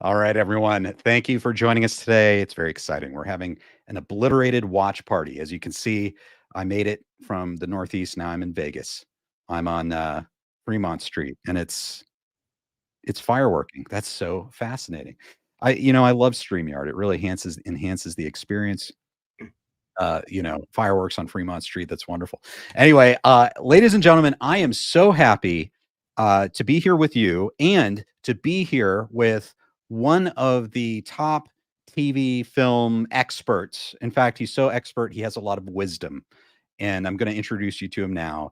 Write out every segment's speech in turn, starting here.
All right, everyone. Thank you for joining us today. It's very exciting. We're having an Obliterated watch party. As you can see, I made it from the Northeast. Now I'm in Vegas. I'm on Fremont Street, and it's fireworking. That's so fascinating. I love StreamYard. It really enhances the experience. Fireworks on Fremont Street. That's wonderful. Anyway, ladies and gentlemen, I am so happy to be here with you and to be here with one of the top TV film experts. In fact, he's so expert, he has a lot of wisdom. And I'm going to introduce you to him now.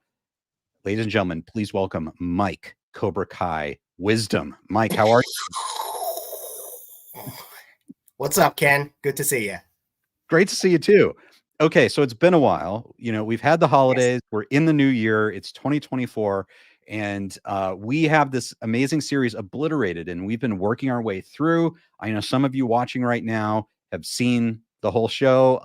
Ladies and gentlemen, please welcome Mike, Cobra Kai Wisdom. Mike, how are you? What's up, Ken? Good to see you. Great to see you too. Okay, so it's been a while. We've had the holidays. Yes. We're in the new year. It's 2024. And we have this amazing series, Obliterated, and we've been working our way through. I know some of you watching right now have seen the whole show.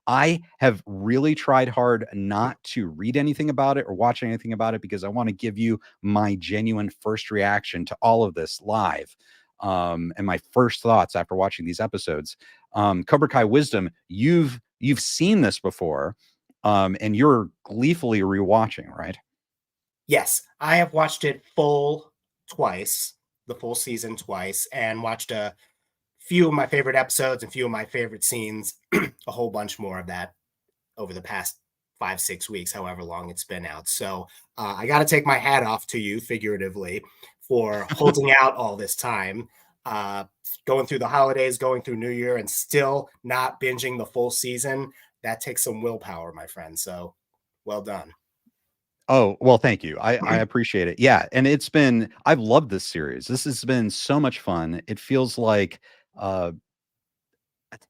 I have really tried hard not to read anything about it or watch anything about it because I want to give you my genuine first reaction to all of this live. And my first thoughts after watching these episodes. Cobra Kai Wisdom, you've seen this before, and you're gleefully rewatching, right? Yes, I have watched it twice, the full season twice, and watched a few of my favorite episodes and few of my favorite scenes, a whole bunch more of that over the past 5-6 weeks, however long it's been out. So I got to take my hat off to you, figuratively, for holding out all this time, going through the holidays, going through New Year, and still not binging the full season. That takes some willpower, my friend. So well done. Oh, well, thank you. I appreciate it. Yeah. And I've loved this series. This has been so much fun. It feels like a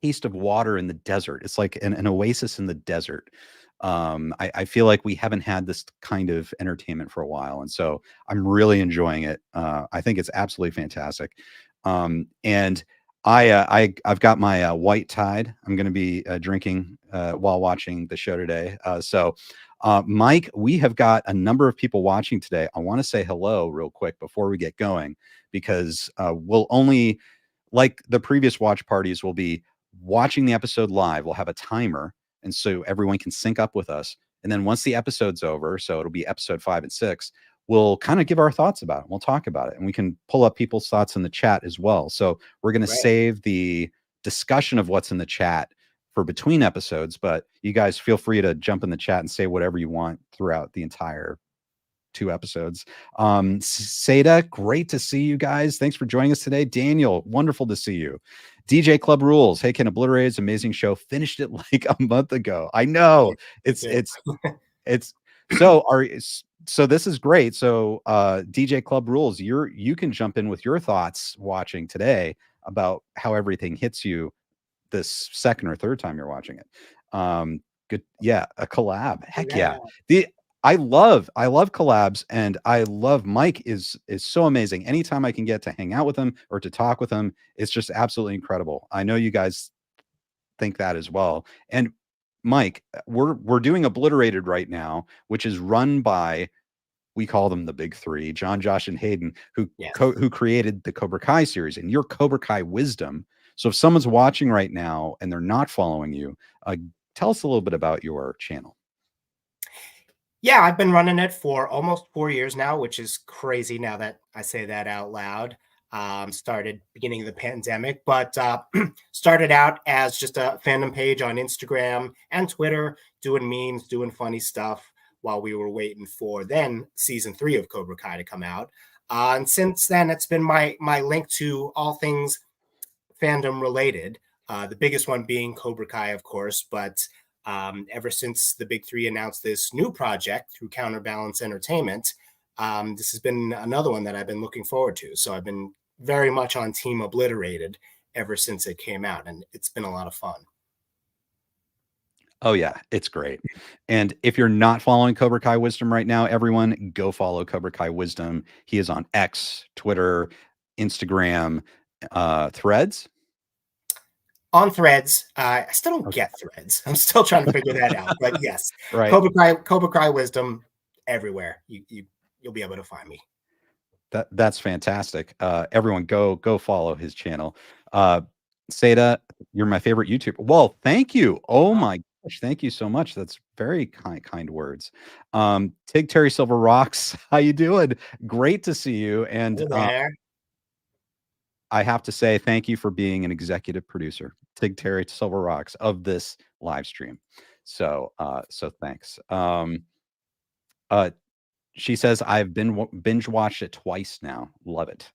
taste of water in the desert. It's like an oasis in the desert. I feel like we haven't had this kind of entertainment for a while. And so I'm really enjoying it. I think it's absolutely fantastic. And I've got my white tide. I'm going to be drinking while watching the show today. Mike, we have got a number of people watching today. I want to say hello real quick before we get going, because we'll only, like the previous watch parties, we'll be watching the episode live. We'll have a timer, and so everyone can sync up with us. And then once the episode's over, so it'll be episode 5 and 6, we'll kind of give our thoughts about it. We'll talk about it, and we can pull up people's thoughts in the chat as well. So we're going to save the discussion of what's in the chat for between episodes, but you guys feel free to jump in the chat and say whatever you want throughout the entire 2 episodes. Seda, great to see you guys. Thanks for joining us today. Daniel, wonderful to see you. DJ Club Rules. Hey, Ken, Obliterated's amazing show. Finished it like a month ago. I know it's so this is great. So DJ Club Rules, you can jump in with your thoughts watching today about how everything hits you this second or third time you're watching it. Good. Yeah. A collab. Heck yeah. I love collabs, and I love Mike is so amazing. Anytime I can get to hang out with him or to talk with him, it's just absolutely incredible. I know you guys think that as well. And Mike, we're doing Obliterated right now, which is run by, we call them the big 3, Jon, Josh, and Hayden, who created the Cobra Kai series, and your Cobra Kai Wisdom. So if someone's watching right now and they're not following you, tell us a little bit about your channel. Yeah, I've been running it for almost 4 years now, which is crazy now that I say that out loud. Started beginning of the pandemic, but started out as just a fandom page on Instagram and Twitter, doing memes, doing funny stuff while we were waiting for then season 3 of Cobra Kai to come out. And since then, it's been my link to all things fandom related. The biggest one being Cobra Kai, of course, but ever since the big 3 announced this new project through Counterbalance Entertainment, this has been another one that I've been looking forward to. So I've been very much on Team Obliterated ever since it came out, and it's been a lot of fun. Oh yeah, it's great. And if you're not following Cobra Kai Wisdom right now, everyone go follow Cobra Kai Wisdom. He is on X, Twitter, Instagram, Threads. On Threads. I still don't get Threads. I'm still trying to figure that out. But yes, right. Cobra Kai Wisdom everywhere. You'll be able to find me. That's fantastic. Everyone go follow his channel. Uh, Seda, you're my favorite YouTuber. Well, thank you. Oh Oh, my gosh, thank you so much. That's very kind words. Tig Terry Silver Rocks, how you doing? Great to see you. And hello there. I have to say thank you for being an executive producer, Tig Terry Silver Rocks, of this live stream. So thanks. Uh, she says I've been binge watched it twice now. Love it.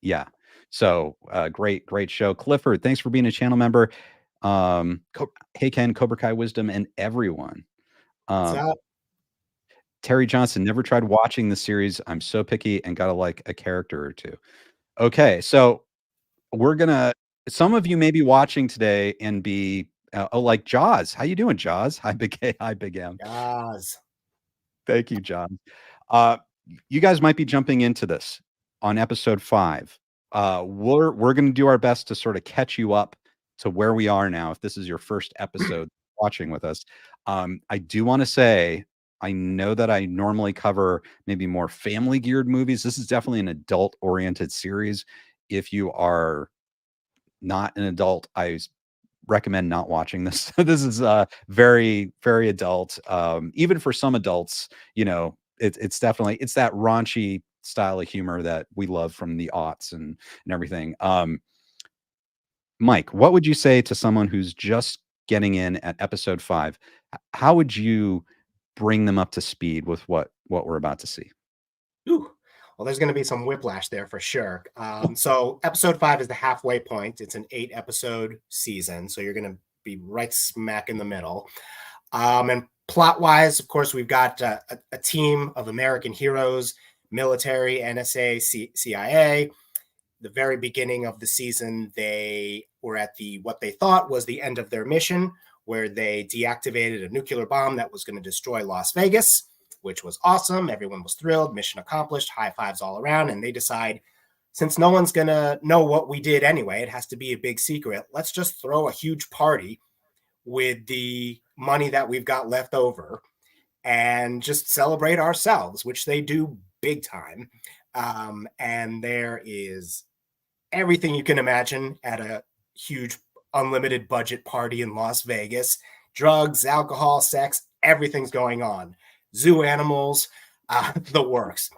Yeah. So great show. Clifford, thanks for being a channel member. Hey Ken, Cobra Kai Wisdom, and everyone. What's Um, up? Terry Johnson, never tried watching the series. I'm so picky and gotta like a character or two. Okay, so we're gonna. Some of you may be watching today and be like Jaws. How you doing, Jaws? Hi, Big A. Hi, Big M. Yes. Thank you, John. Uh, you guys might be jumping into this on episode 5. We're going to do our best to sort of catch you up to where we are now. If this is your first episode watching with us, I do want to say I know that I normally cover maybe more family geared movies. This is definitely an adult oriented series. If you are not an adult, I recommend not watching this. This is very adult. Even for some adults, it's definitely it's that raunchy style of humor that we love from the aughts and everything. Mike, what would you say to someone who's just getting in at episode 5? How would you bring them up to speed with what we're about to see? Ooh. Well, there's going to be some whiplash there for sure. So, episode 5 is the halfway point. It's an 8-episode season, so you're going to be right smack in the middle. And plot wise, of course, we've got a team of American heroes, military, NSA, CIA. The very beginning of the season, they were at what they thought was the end of their mission, where they deactivated a nuclear bomb that was going to destroy Las Vegas, which was awesome. Everyone was thrilled. Mission accomplished. High fives all around. And they decide, since no one's going to know what we did anyway, it has to be a big secret. Let's just throw a huge party with the money that we've got left over and just celebrate ourselves, which they do big time. And there is everything you can imagine at a huge unlimited budget party in Las Vegas. Drugs, alcohol, sex, everything's going on. Zoo animals, the works.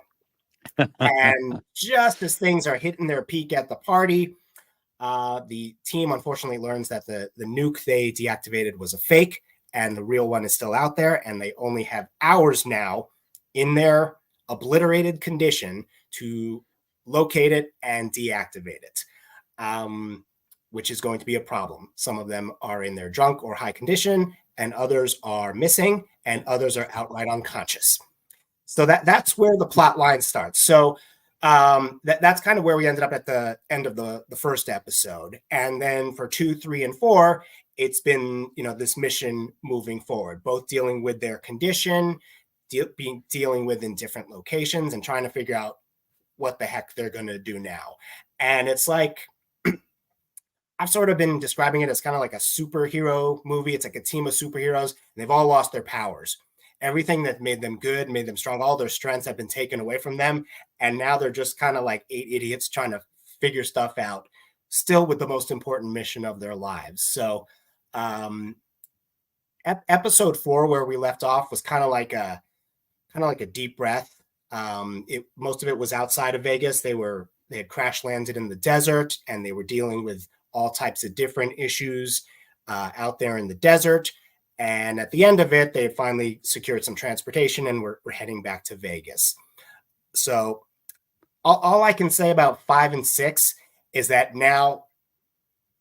And just as things are hitting their peak at the party, the team unfortunately learns that the nuke they deactivated was a fake and the real one is still out there. And they only have hours now in their obliterated condition to locate it and deactivate it, which is going to be a problem. Some of them are in their drunk or high condition, and others are missing, and others are outright unconscious. So that's where the plot line starts. So that's kind of where we ended up at the end of the first episode. And then for 2, 3, and 4, it's been, this mission moving forward, both dealing with their condition, dealing with in different locations and trying to figure out what the heck they're going to do now. And it's like, I've sort of been describing it as kind of like a superhero movie. It's like a team of superheroes, and they've all lost their powers. Everything that made them good, made them strong, all their strengths have been taken away from them. And now they're just kind of like 8 idiots trying to figure stuff out, still with the most important mission of their lives. So episode 4, where we left off, was kind of like a deep breath. Most of it was outside of Vegas. They had crash landed in the desert, and they were dealing with all types of different issues out there in the desert. And at the end of it, they finally secured some transportation and we're heading back to Vegas. So all I can say about 5 and 6 is that now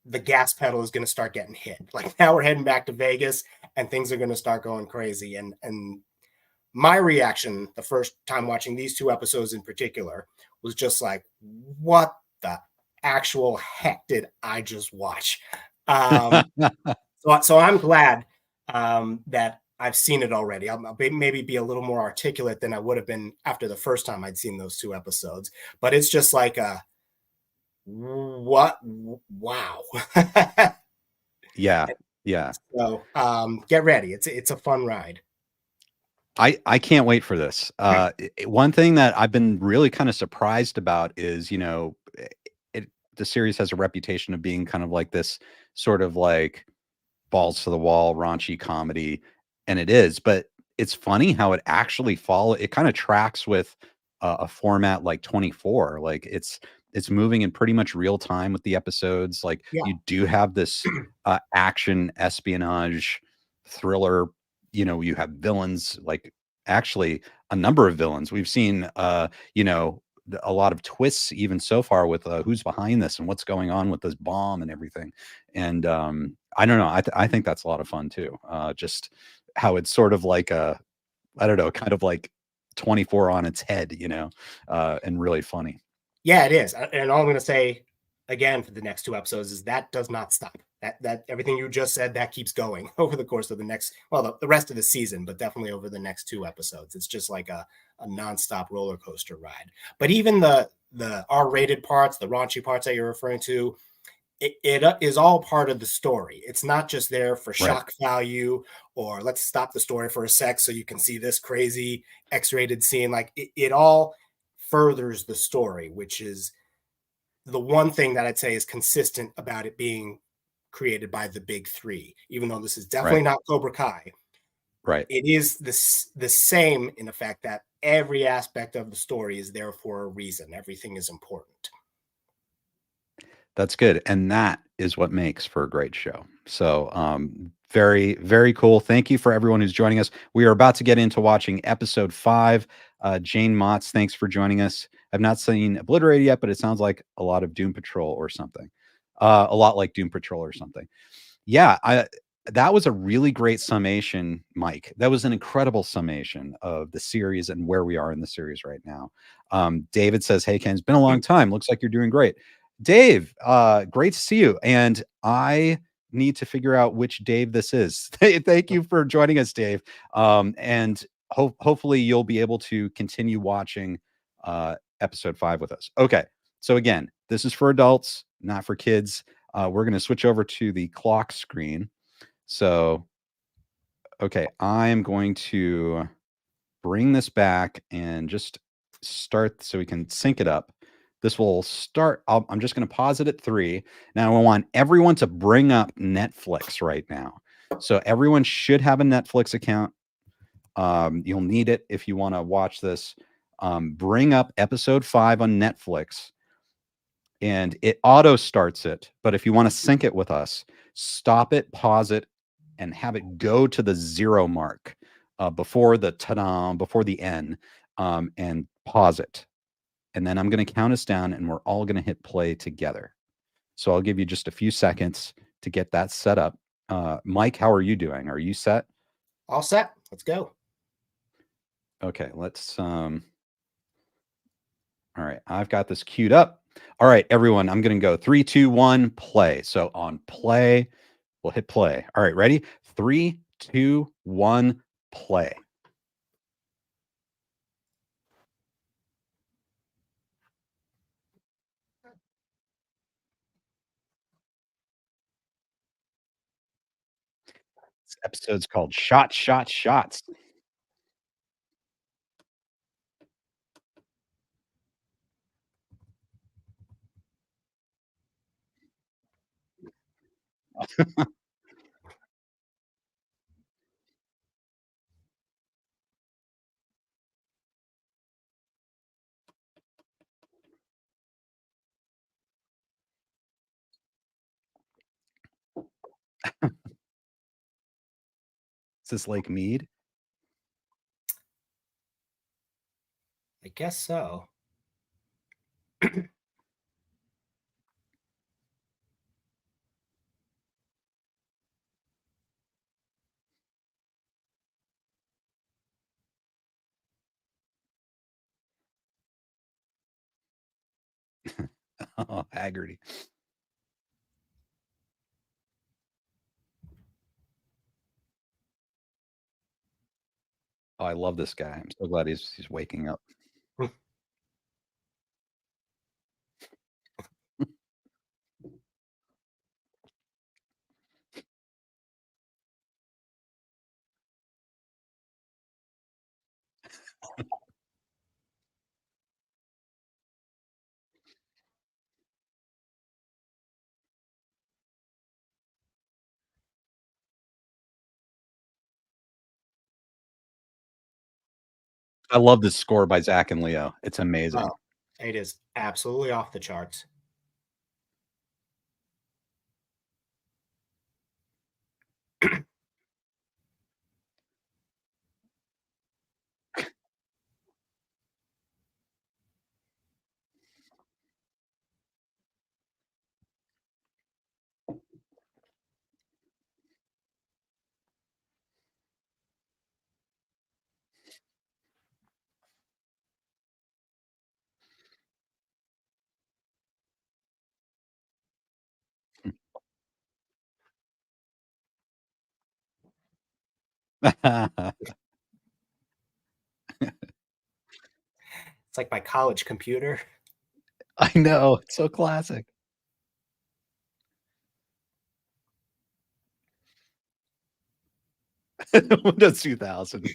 the gas pedal is going to start getting hit. Like, now we're heading back to Vegas and things are going to start going crazy. And my reaction the first time watching these 2 episodes in particular was just like, what the actual heck did I just watch? So I'm glad that I've seen it already. I'll maybe be a little more articulate than I would have been after the first time I'd seen those 2 episodes. But it's just like what? Wow. Yeah. So get ready. It's a fun ride. I can't wait for this. One thing that I've been really kind of surprised about is, it the series has a reputation of being kind of like this sort of like balls to the wall, raunchy comedy, and it is, but it's funny how it actually it kind of tracks with a format like 24. Like it's moving in pretty much real time with the episodes. Like Yeah. you do have this action espionage thriller. You have villains, like actually a number of villains. We've seen a lot of twists even so far with who's behind this and what's going on with this bomb and everything. And I don't know. I think that's a lot of fun too. Just how it's sort of like I don't know, kind of like 24 on its head, and really funny. Yeah, it is. And all I'm going to say again for the next two episodes is that does not stop. That everything you just said, that keeps going over the course of the next, well, the rest of the season, but definitely over the next two episodes. It's just like a nonstop roller coaster ride. But even the R-rated parts, the raunchy parts that you're referring to, it is all part of the story. It's not just there for Right. shock value or let's stop the story for a sec so you can see this crazy X-rated scene. Like it all furthers the story, which is the one thing that I'd say is consistent about it being created by the big three. Even though this is Right. definitely not Cobra Kai, Right. it is the same in the fact that every aspect of the story is there for a reason. Everything is important. That's good, and that is what makes for a great show. So, very, very cool. Thank you for everyone who's joining us. We are about to get into watching episode 5. Jane Motz, thanks for joining us. I've not seen Obliterated yet, but it sounds like a lot of Doom Patrol or something. A lot like Doom Patrol or something. Yeah, that was a really great summation, Mike. That was an incredible summation of the series and where we are in the series right now. David says, "Hey Ken, it's been a long time. Looks like you're doing great." Dave, great to see you. And I need to figure out which Dave this is. Thank you for joining us, Dave. And hopefully you'll be able to continue watching episode 5 with us. Okay. So again, this is for adults, not for kids. We're going to switch over to the clock screen. So, okay, I'm going to bring this back and just start so we can sync it up. This will start. I'm just going to pause it at 3. Now, I want everyone to bring up Netflix right now. So, everyone should have a Netflix account. You'll need it if you want to watch this. Bring up episode 5 on Netflix and it auto starts it. But if you want to sync it with us, stop it, pause it, and have it go to the 0 mark before the ta-da, before the N, and pause it. And then I'm going to count us down and we're all going to hit play together. So I'll give you just a few seconds to get that set up. Mike, how are you doing? Are you set? All set. Let's go. Okay, let's all right, I've got this queued up. All right, everyone, I'm going to go 3, 2, 1, play. So on play, we'll hit play. All right, ready? 3, 2, 1, play. This episode's called Shot, Shot, Shots. Is this Lake Mead? I guess so. Oh, Haggerty. Oh, I love this guy. I'm so glad he's waking up. I love this score by Zach and Leo. It's amazing. Oh, it is absolutely off the charts. It's like my college computer. I know, it's so classic. Windows 2000.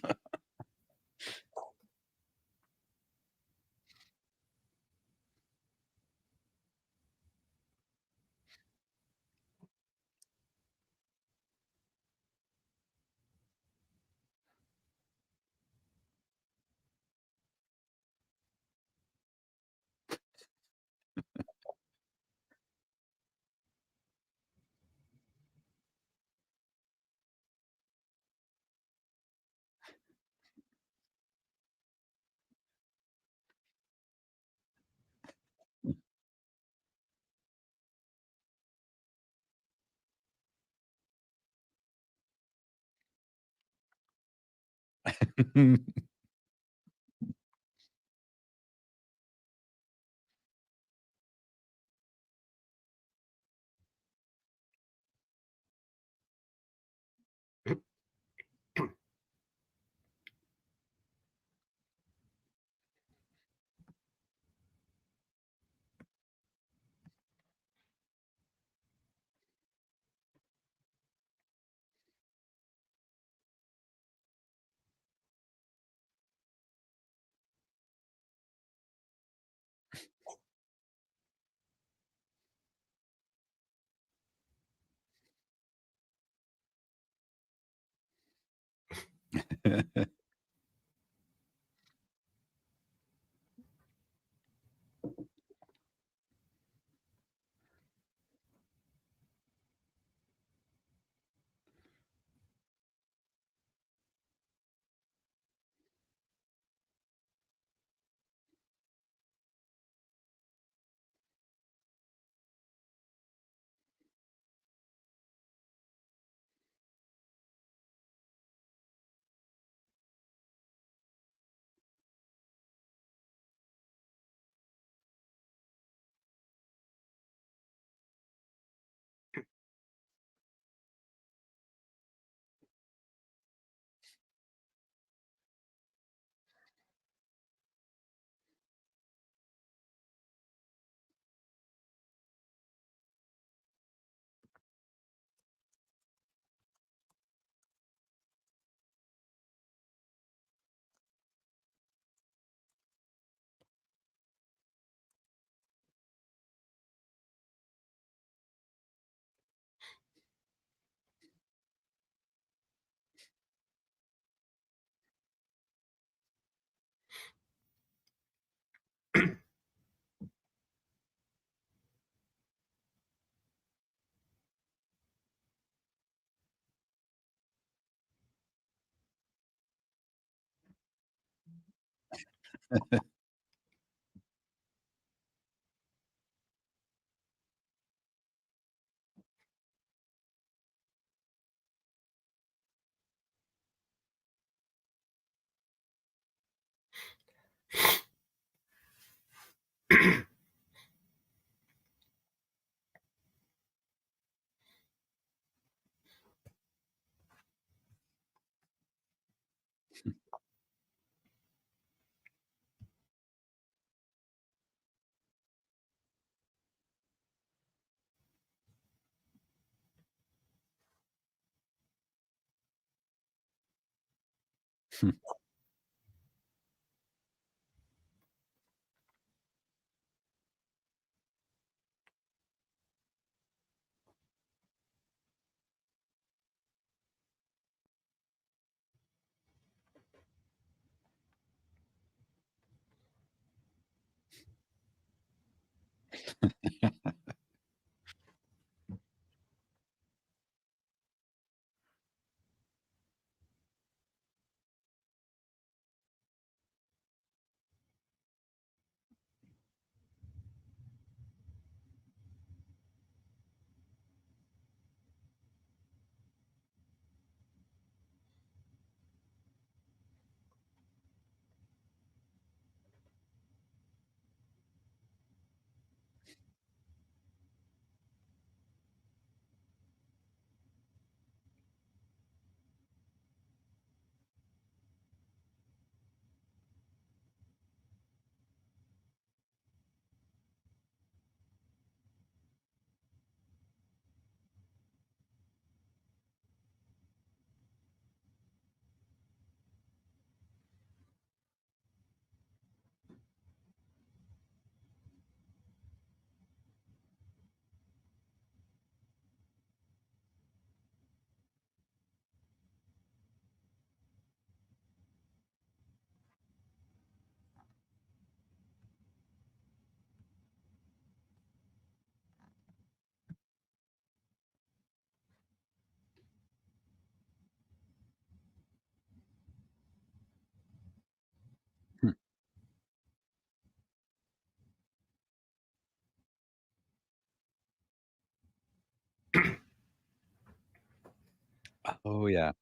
Oh, yeah.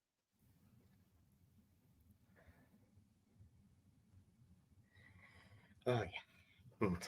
Oh yeah. Mm.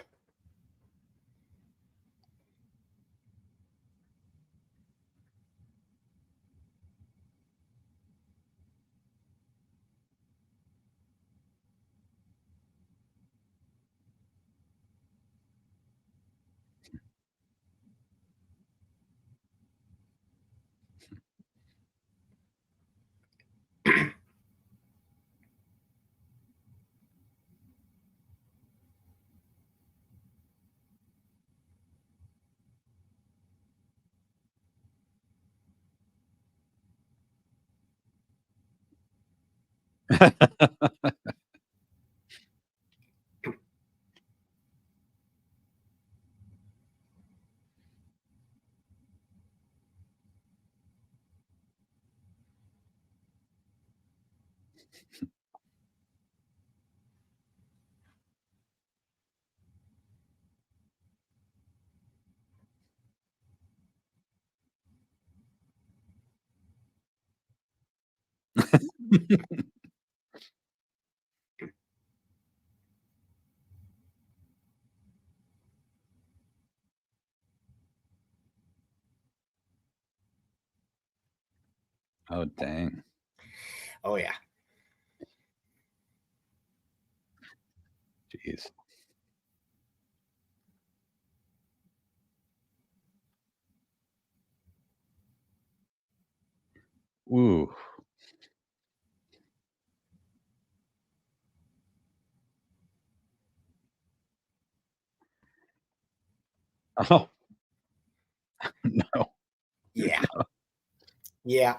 Oh, dang. Oh yeah. Jeez. Ooh. Oh, no. Yeah. Yeah.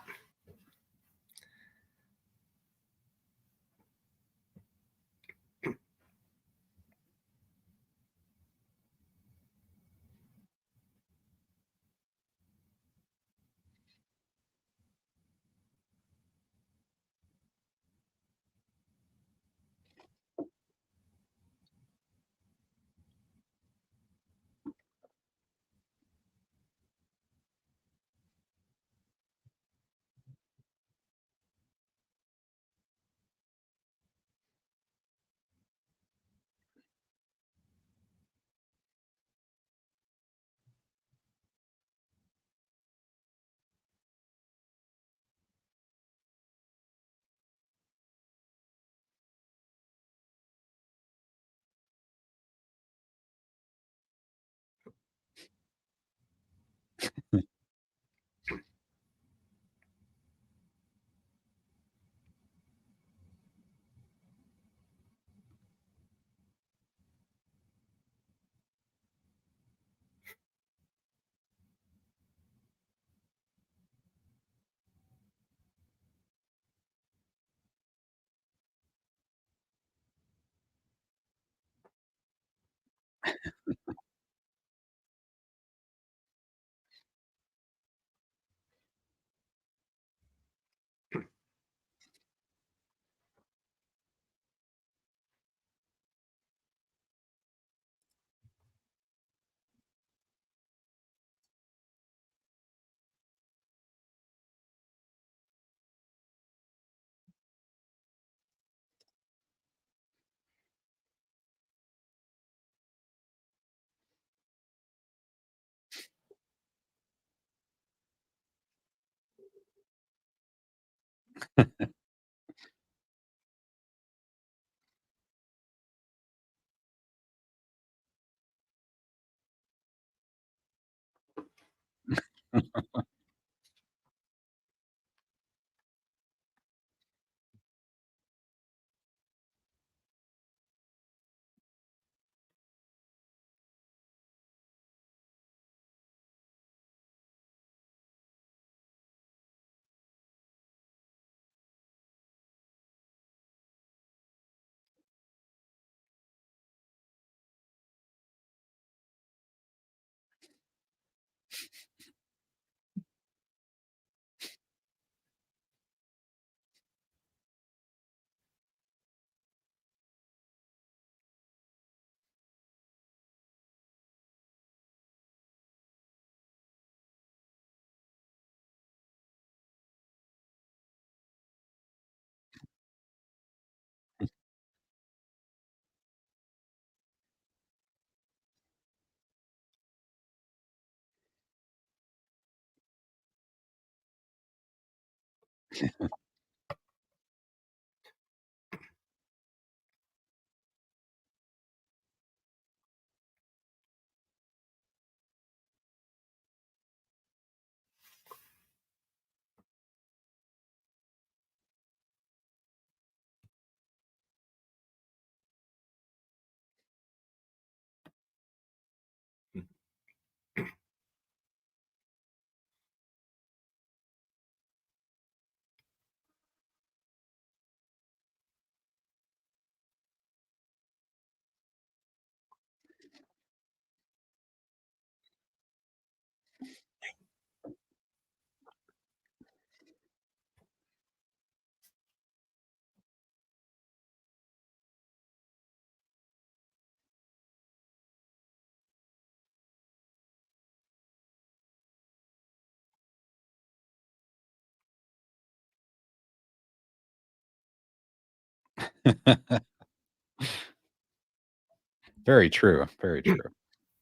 Very true. Very true.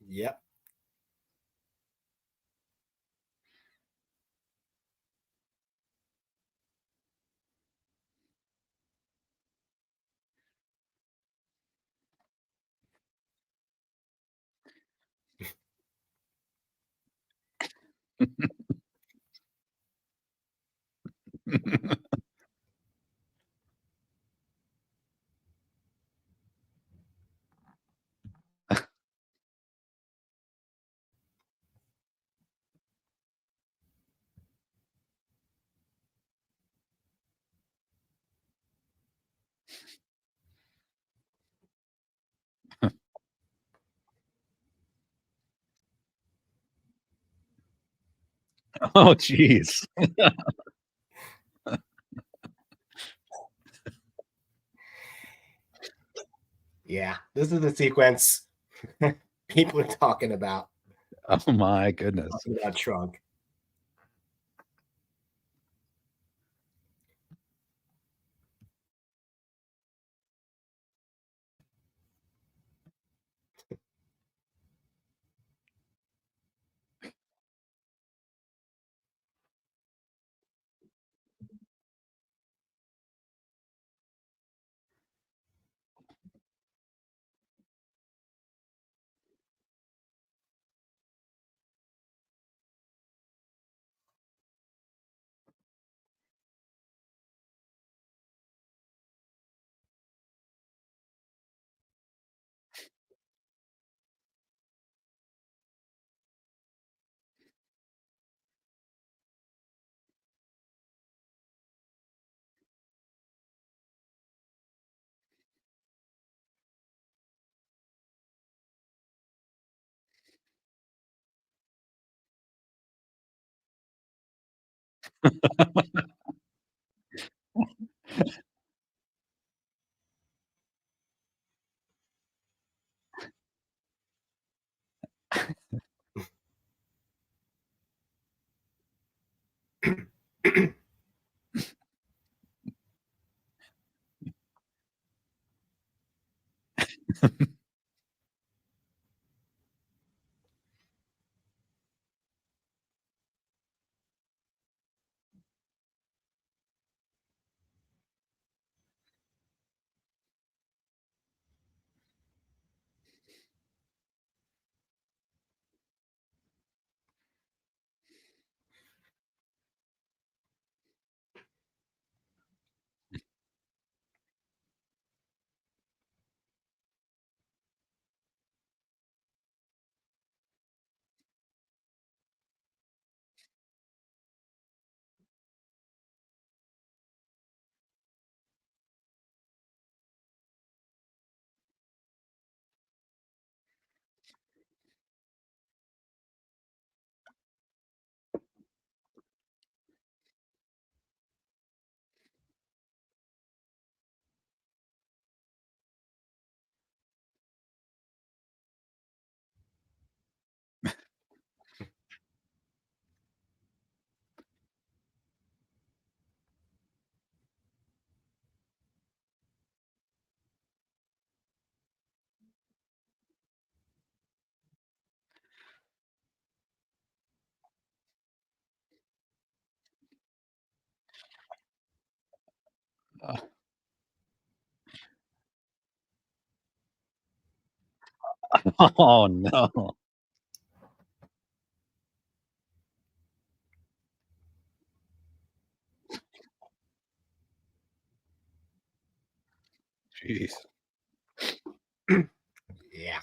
Yep. Oh, geez. Yeah. This is the sequence people are talking about. Oh my goodness. Talking about Trunk. Uh, oh, no. Jeez. Yeah.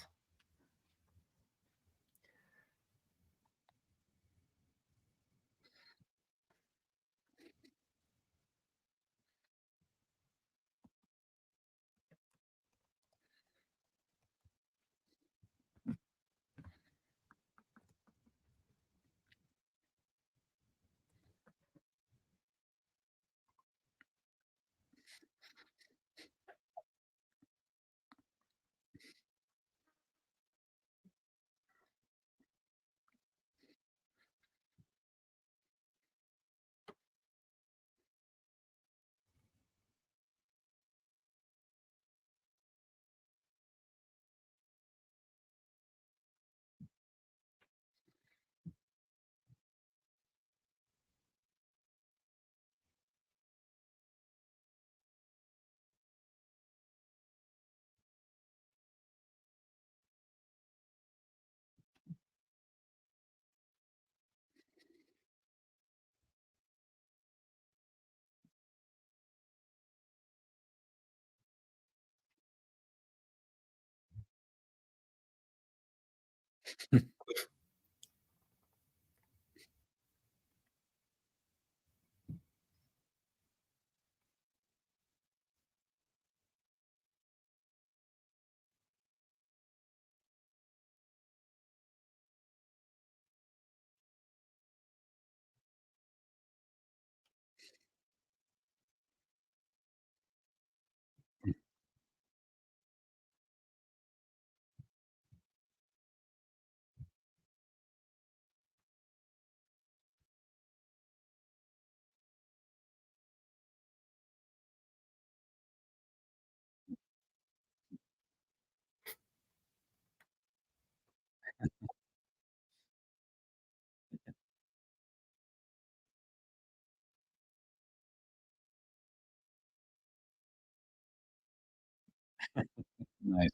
Nice.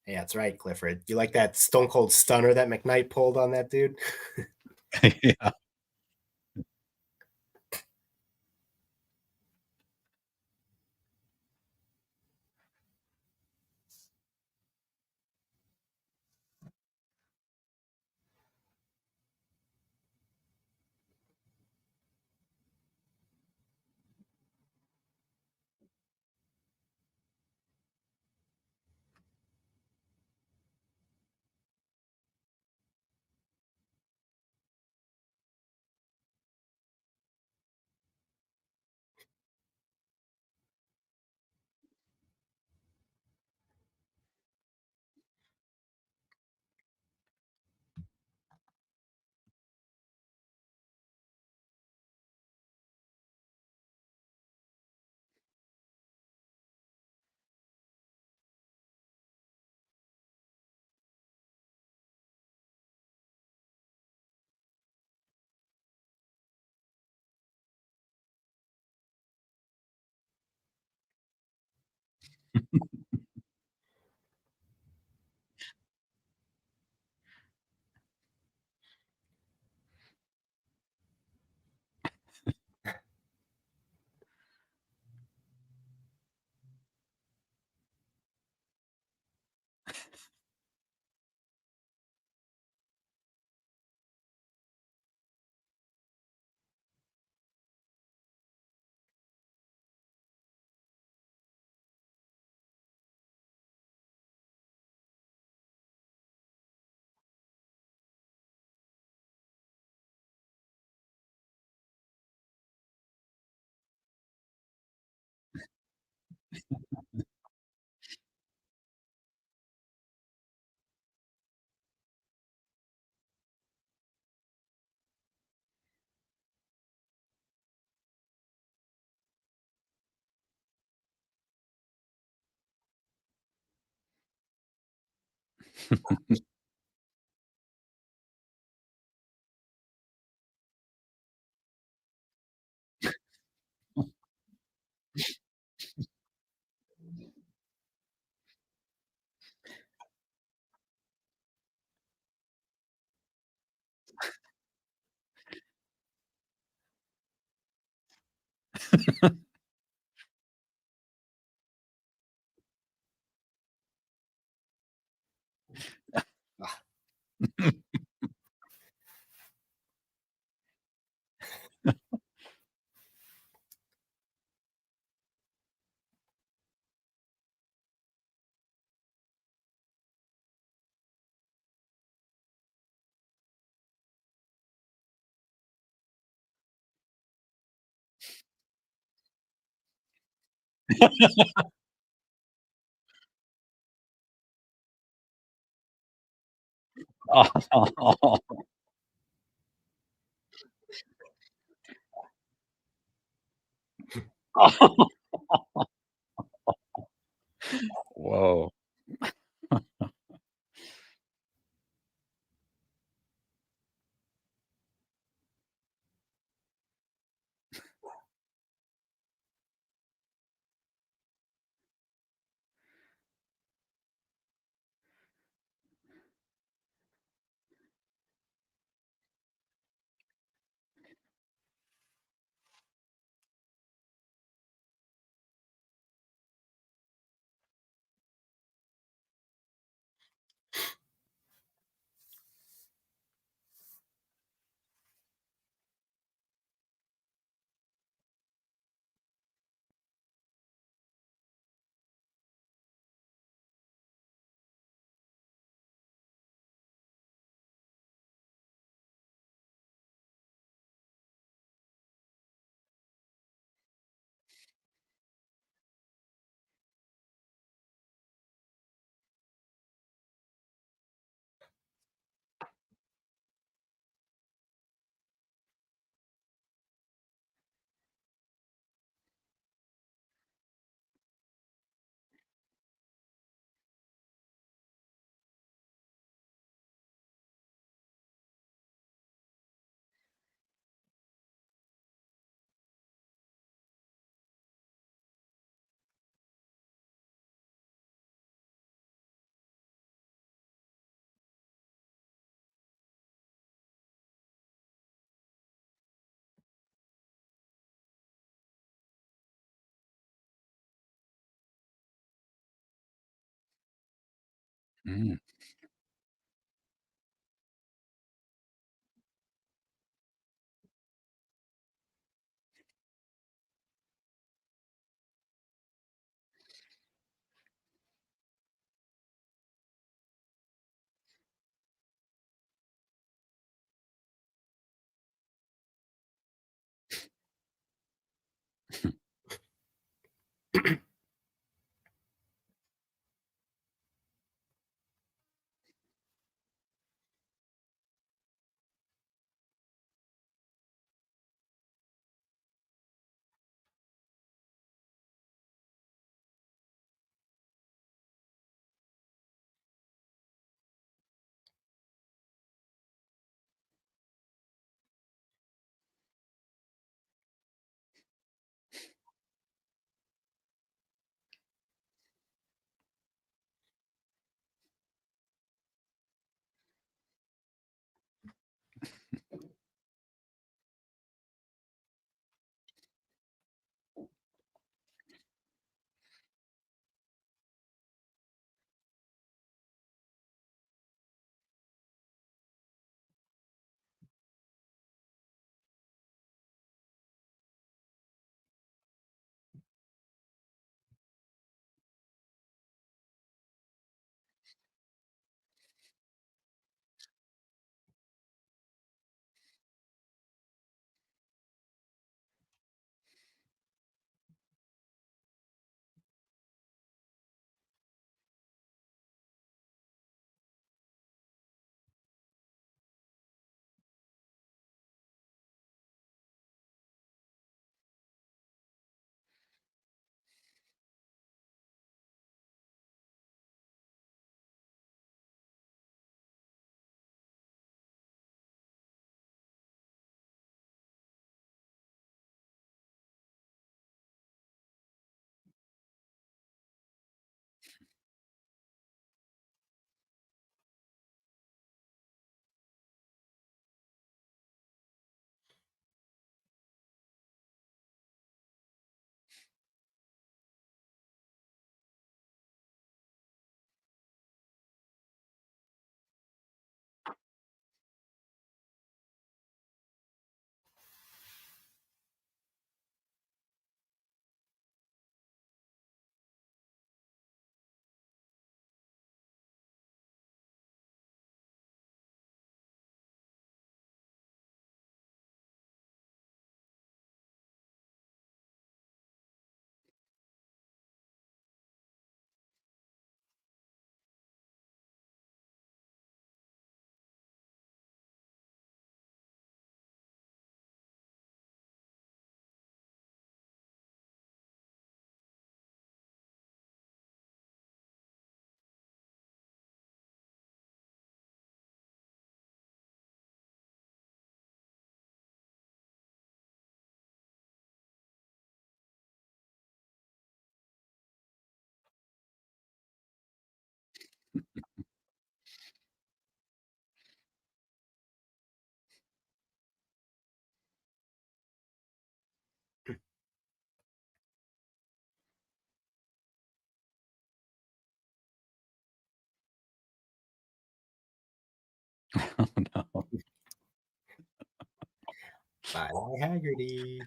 Yeah, that's right, Clifford. You like that stone cold stunner that McKnight pulled on that dude? Yeah. Whoa. Mm. Oh, no. Bye, Haggerty.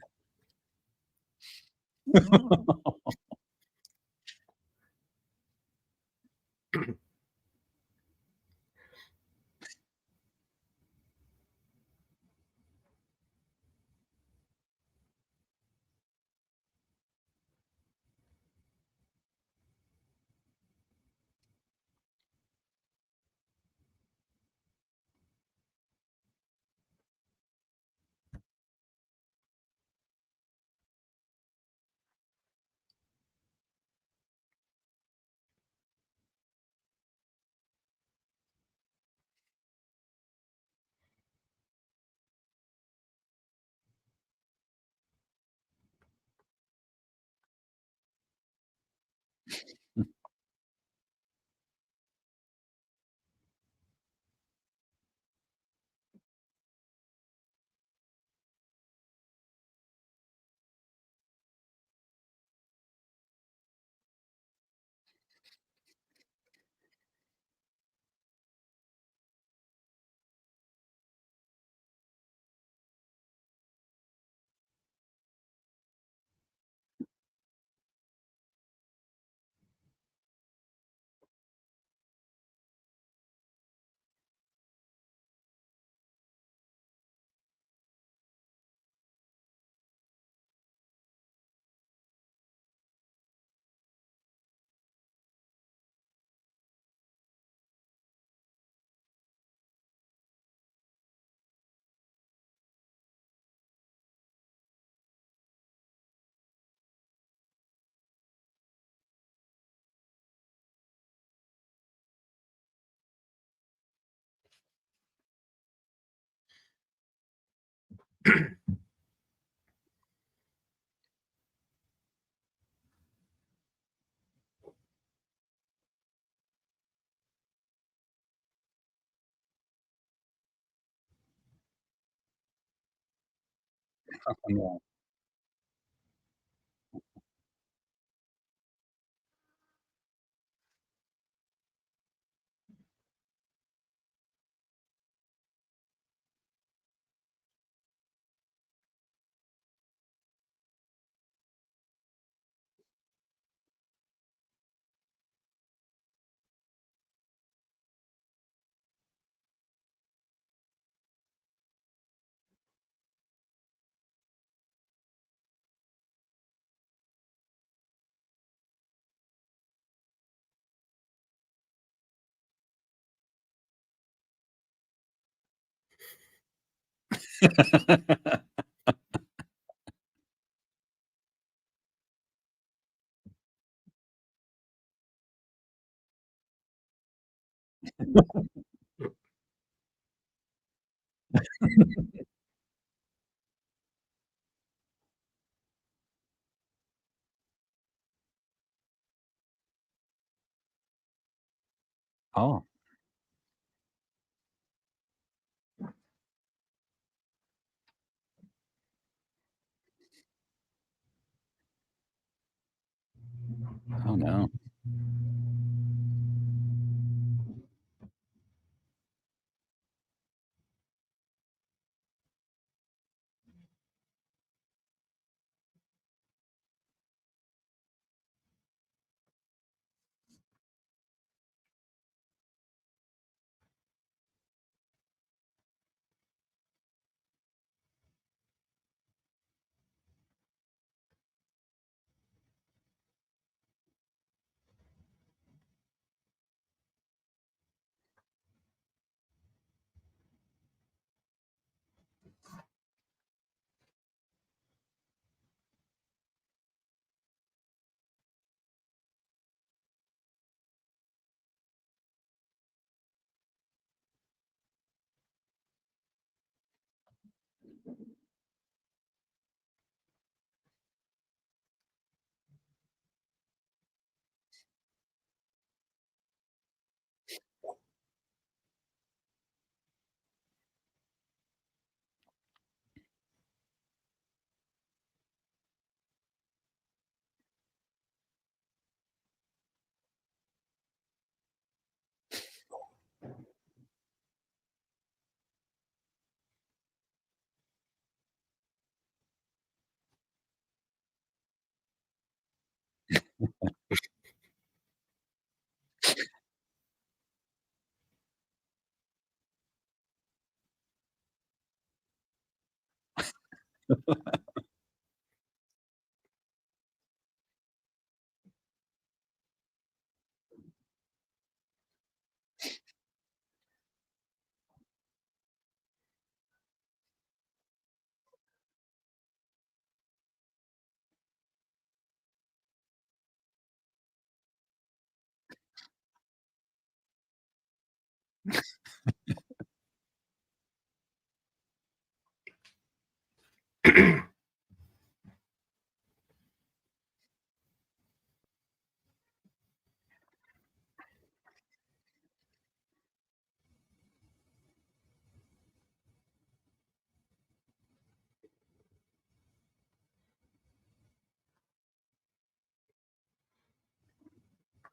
Oh, no. Oh, oh, no.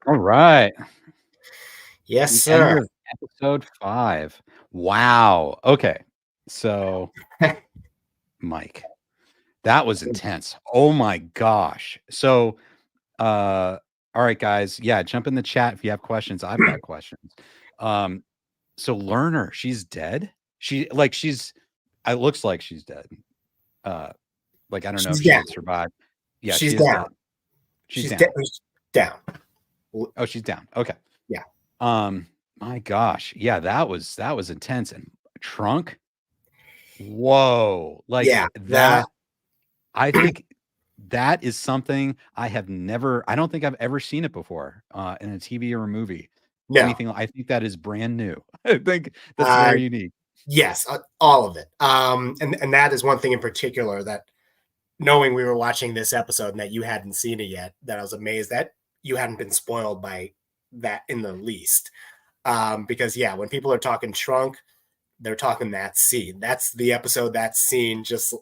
All right. Yes, The end sir. of episode 5. Wow. Okay. So, Mike, that was intense. Oh my gosh. So, all right, guys. Yeah, jump in the chat if you have questions. I've got questions. Um, so Lerner, she's dead? She's it looks like she's dead. Like I don't know She's if she down. would survive. Yeah, She's she is down. dead. She's She's down. down. Oh, she's down. Okay. Yeah. My gosh. Yeah, that was intense. And Trunk. Whoa. Like Yeah. that. I think that is something I don't think I've ever seen it before in a TV or a movie. No. Anything. I think that is brand new. I think that's very unique. Yes, all of it. And that is one thing in particular that, knowing we were watching this episode and that you hadn't seen it yet, that I was amazed that you hadn't been spoiled by that in the least. Because yeah, when people are talking Trunk, they're talking that scene. That's the episode, that scene, just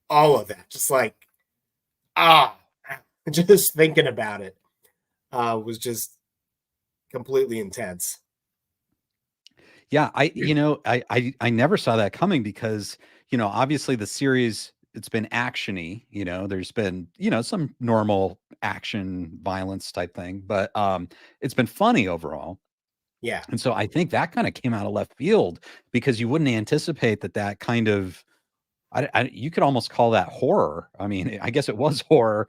all of that. Just like, just thinking about it was just completely intense. Yeah, I never saw that coming because, obviously the series, it's been actiony, there's been, some normal action violence type thing, but it's been funny overall. Yeah. And so I think that kind of came out of left field because you wouldn't anticipate that kind of you could almost call that horror. I mean, I guess it was horror.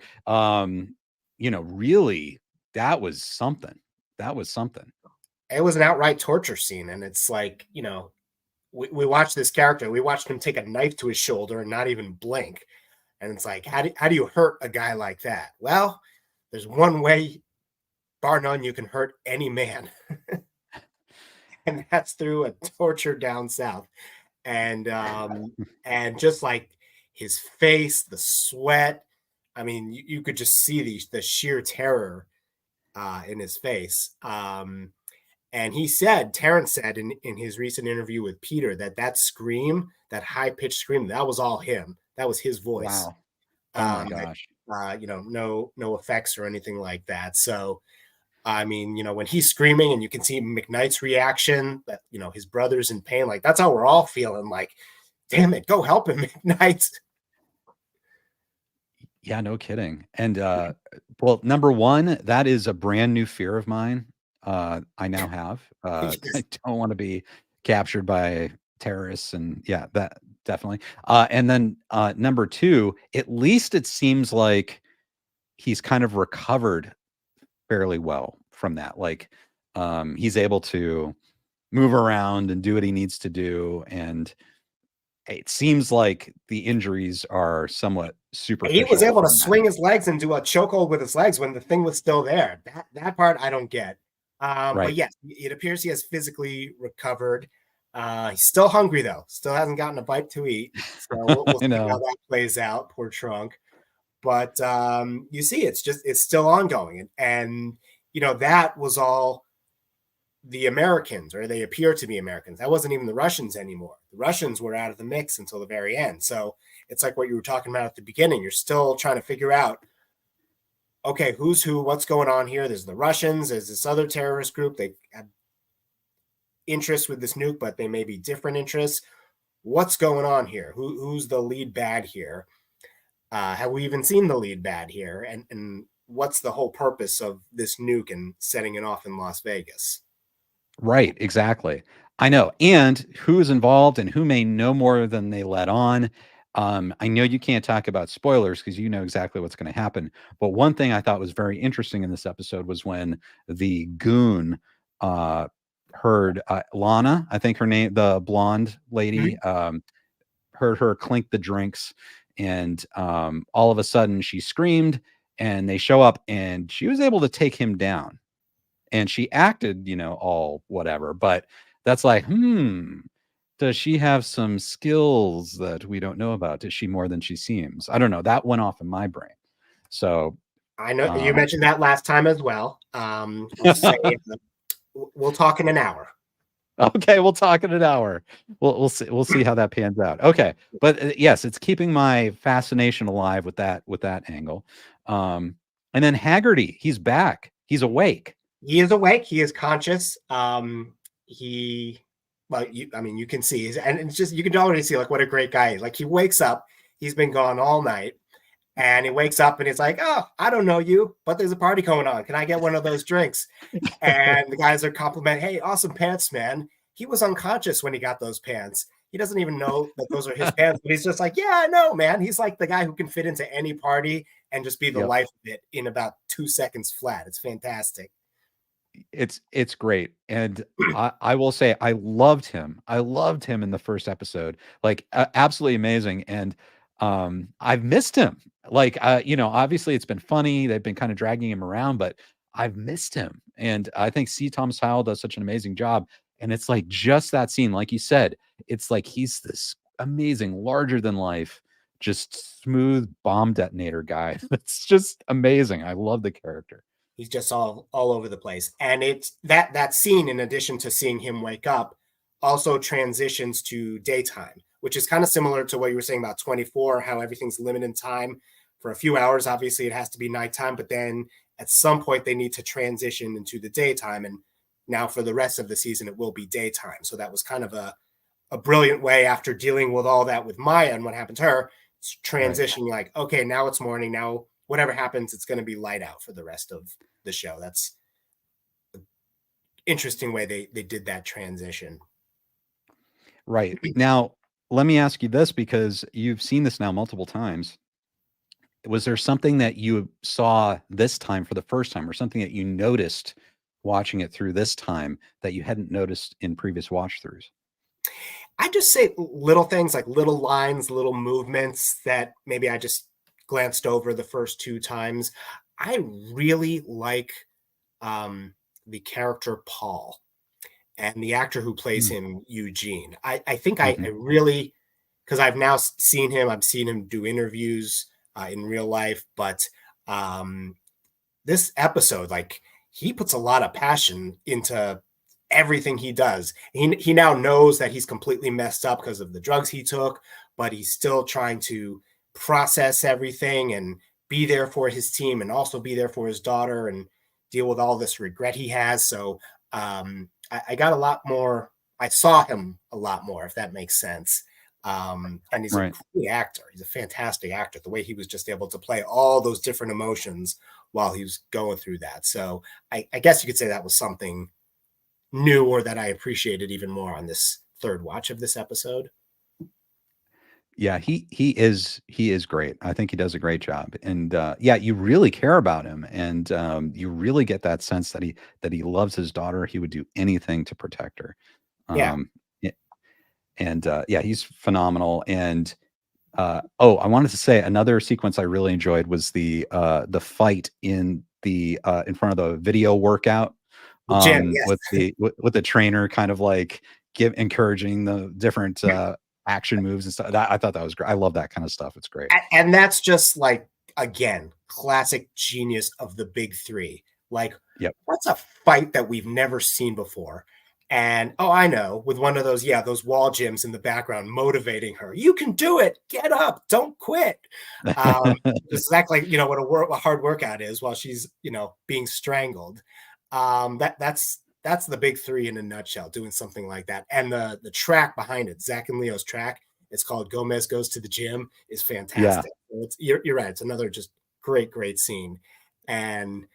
Really, that was something. That was something. It was an outright torture scene, and it's like, we watched this character, we watched him take a knife to his shoulder and not even blink. And it's like, how do you hurt a guy like that? Well, there's one way, bar none, you can hurt any man. And that's through a torture down south. And just like his face, the sweat. I mean, you could just see the sheer terror in his face. And Terrence said in his recent interview with Peter, that scream, that high pitched scream, that was all him. That was his voice. Wow. Oh my gosh. No effects or anything like that. So, I mean, when he's screaming and you can see McKnight's reaction, that, his brother's in pain, like that's how we're all feeling. Like, damn it, go help him, McKnight. Yeah, no kidding. And well, number one, that is a brand new fear of mine. I now have. I don't want to be captured by terrorists, and yeah, that definitely. And then number two, at least it seems like he's kind of recovered fairly well from that. Like he's able to move around and do what he needs to do, and it seems like the injuries are somewhat superficial. He was able to swing his legs and do a chokehold with his legs when the thing was still there. That part I don't get. Right. But yes, it appears he has physically recovered. He's still hungry though. Still hasn't gotten a bite to eat. So we'll see how that plays out. Poor Trunk. But you see, it's still ongoing, and that was all the Americans, or they appear to be Americans. That wasn't even the Russians anymore. The Russians were out of the mix until the very end. So it's like what you were talking about at the beginning. You're still trying to figure out, okay, who's who, what's going on here. There's the Russians, there's this other terrorist group. They have interests with this nuke, but they may be different interests. What's going on here? Who's the lead bad here? Have we even seen the lead bad here? And what's the whole purpose of this nuke and setting it off in Las Vegas? Right, exactly. I know. And who is involved and who may know more than they let on. I know you can't talk about spoilers because you know exactly what's going to happen. But one thing I thought was very interesting in this episode was when the goon heard Lana, I think her name, the blonde lady, Mhm. heard her clink the drinks, and all of a sudden she screamed, and they show up, and she was able to take him down, and she acted, all whatever, but that's like, does she have some skills that we don't know about? Is she more than she seems? I don't know. That went off in my brain. So, I know you um, mentioned that last time as well. We'll say we'll talk in an hour. okay, we'll talk in an hour. We'll see how that pans out. Okay, but yes, it's keeping my fascination alive with that angle. And then Haggerty, he's back. He's awake. He is awake. He is conscious. He, well, I mean, you can see, and it's just you can already see like what a great guy is. Like he wakes up. He's been gone all night, and he wakes up and he's like, "Oh, I don't know you, but there's a party going on. Can I get one of those drinks?" And the guys are complimenting, "Hey, awesome pants, man." He was unconscious when he got those pants. He doesn't even know that those are his pants, but he's just like, "Yeah, I know, man." He's like the guy who can fit into any party and just be the Yep. life of it in about 2 seconds flat. It's fantastic. It's great, and I will say I loved him. I loved him in the first episode, like absolutely amazing. And I've missed him. Like obviously it's been funny. They've been kind of dragging him around, but I've missed him. And I think C. Thomas Howell does such an amazing job. And it's like just that scene, like you said, it's like he's this amazing, larger than life, just smooth bomb detonator guy. It's just amazing. I love the character. He's just all over the place. And it's that scene, in addition to seeing him wake up, also transitions to daytime, which is kind of similar to what you were saying about 24, how everything's limited in time. For a few hours, obviously it has to be nighttime, but then at some point they need to transition into the daytime. And now for the rest of the season, it will be daytime. So that was kind of a brilliant way, after dealing with all that with Maya and what happened to her, Right. transitioning like, okay, now it's morning. Now whatever happens, it's going to be light out for the rest of the show. That's an interesting way they did that transition. Right. Now, let me ask you this because you've seen this now multiple times. Was there something that you saw this time for the first time, or something that you noticed watching it through this time that you hadn't noticed in previous watch throughs? I just say little things like little lines, little movements that maybe I just glanced over the first two times. I really like the character Paul and the actor who plays Mm, him, Eugene. I think I mhm. really, because I've now seen him, I've seen him do interviews in real life, but um, this episode, like he puts a lot of passion into everything he does. He now knows that he's completely messed up because of the drugs he took, but he's still trying to process everything and be there for his team and also be there for his daughter and deal with all this regret he has. So I got a lot more. I saw him a lot more, if that makes sense. And he's a Right. great actor. He's a fantastic actor. The way he was just able to play all those different emotions while he was going through that. So I guess you could say that was something new or that I appreciated even more on this third watch of this episode. Yeah, he is great. I think he does a great job. And yeah, you really care about him, and you really get that sense that he loves his daughter. He would do anything to protect her. Yeah. Um, y- and yeah, he's phenomenal. And oh, I wanted to say another sequence I really enjoyed was the fight in front of the video workout, The gym, with yes. with the trainer kind of like give encouraging the different action moves and stuff. I thought that was great. I love that kind of stuff. It's great. And that's just like, again, classic genius of the big three. Like, Yep. what's a fight that we've never seen before? And oh, I know, with one of those, yeah, those wall gyms in the background motivating her. You can do it. Get up. Don't quit. It's exactly what a hard workout is while she's being strangled. That's the big three in a nutshell, doing something like that. And the track behind it, Zach and Leo's track, it's called Gomez Goes to the Gym, is Yeah. fantastic. You're right. It's another just great scene. And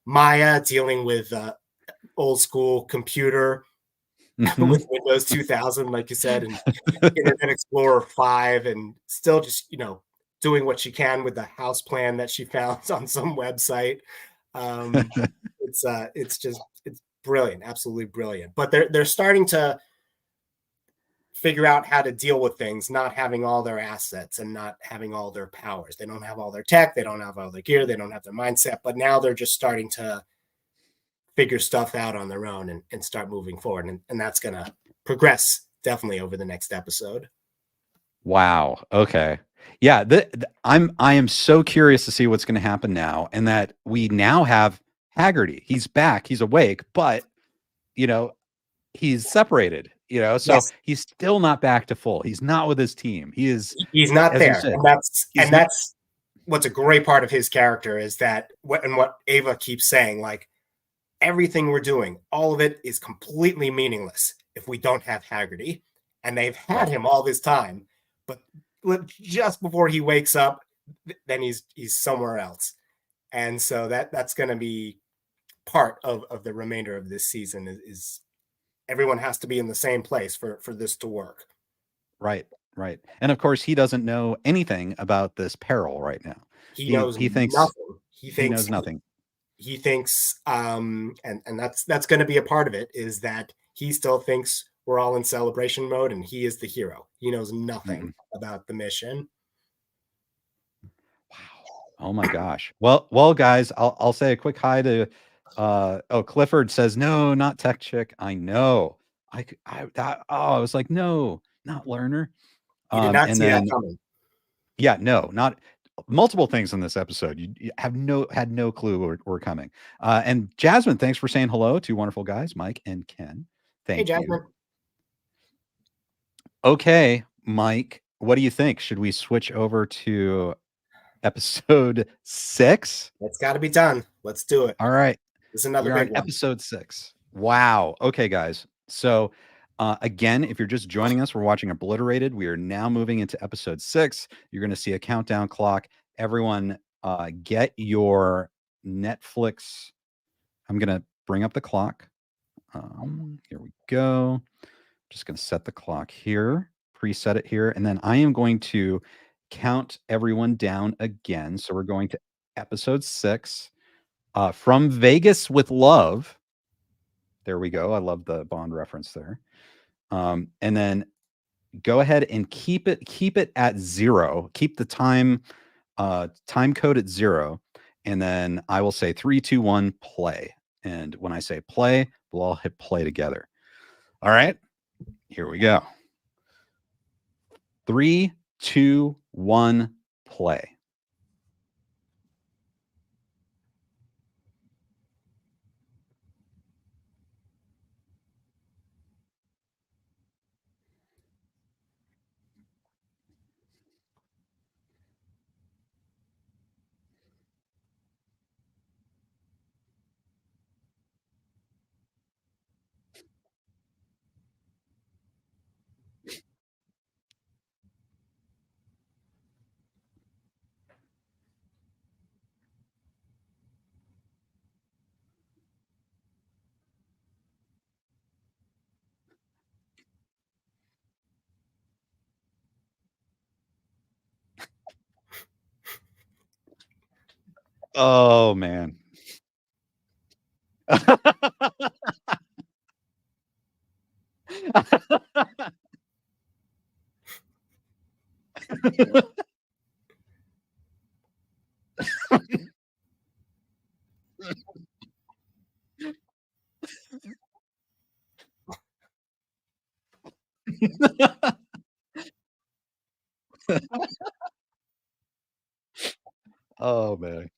Maya dealing with old school computer. Mhm. with Windows 2000, like you said, and Internet Explorer 5, and still just, doing what she can with the house plan that she found on some website. Um, it's brilliant, absolutely brilliant. But they're starting to figure out how to deal with things, not having all their assets and not having all their powers. They don't have all their tech, they don't have all their gear, they don't have their mindset, but now they're just starting to figure stuff out on their own and start moving forward. And that's going to progress definitely over the next episode. Wow. Okay. Yeah. I am so curious to see what's going to happen now, and that we now have Haggerty. He's back. He's awake, but you know he's separated. So Yes, he's still not back to full. He's not with his team. He is, he's not as you there. said, And he's not. that's what's a great part of his character is that what Ava keeps saying, like everything we're doing, all of it is completely meaningless if we don't have Haggerty. And they've had Right. him all this time, but just before he wakes up, then he's somewhere else. And so that's going to be part of the remainder of this season is everyone has to be in the same place for this to work. Right. Right. And of course, he doesn't know anything about this peril right now. He He knows he thinks nothing. He he thinks knows nothing. he thinks and that's going to be a part of it is that he still thinks we're all in celebration mode and he is the hero. He knows nothing Mm-mm. about the mission. Wow. Oh my gosh. Well, guys, I'll say a quick hi to Clifford says, no, not tech chick. I know. I was like, no, not learner. You did not And see that then coming. yeah, no, not multiple things in this episode. You had no clue were coming. And Jasmine, thanks for saying hello to wonderful guys, Mike and Ken. Hey, Thank you. Jasmine. Okay, Mike, what do you think? Should we switch over to episode 6? It's got to be done. Let's do it. All right. This is another We are on big one. episode 6. Wow. Okay, guys. So, again, if you're just joining us, we're watching Obliterated. We are now moving into episode 6. You're going to see a countdown clock. Everyone, get your Netflix. I'm going to bring up the clock. Here we go. Just going to set the clock here, preset it here, and then I am going to count everyone down again. So we're going to episode 6. From Vegas with Love. There we go. I love the Bond reference there. And then go ahead and keep it at 0. Keep the time code at 0. And then I will say 3, 2, 1, play. And when I say play, we'll all hit play together. All right. Here we go. 3, 2, 1, play. Oh man. Oh man.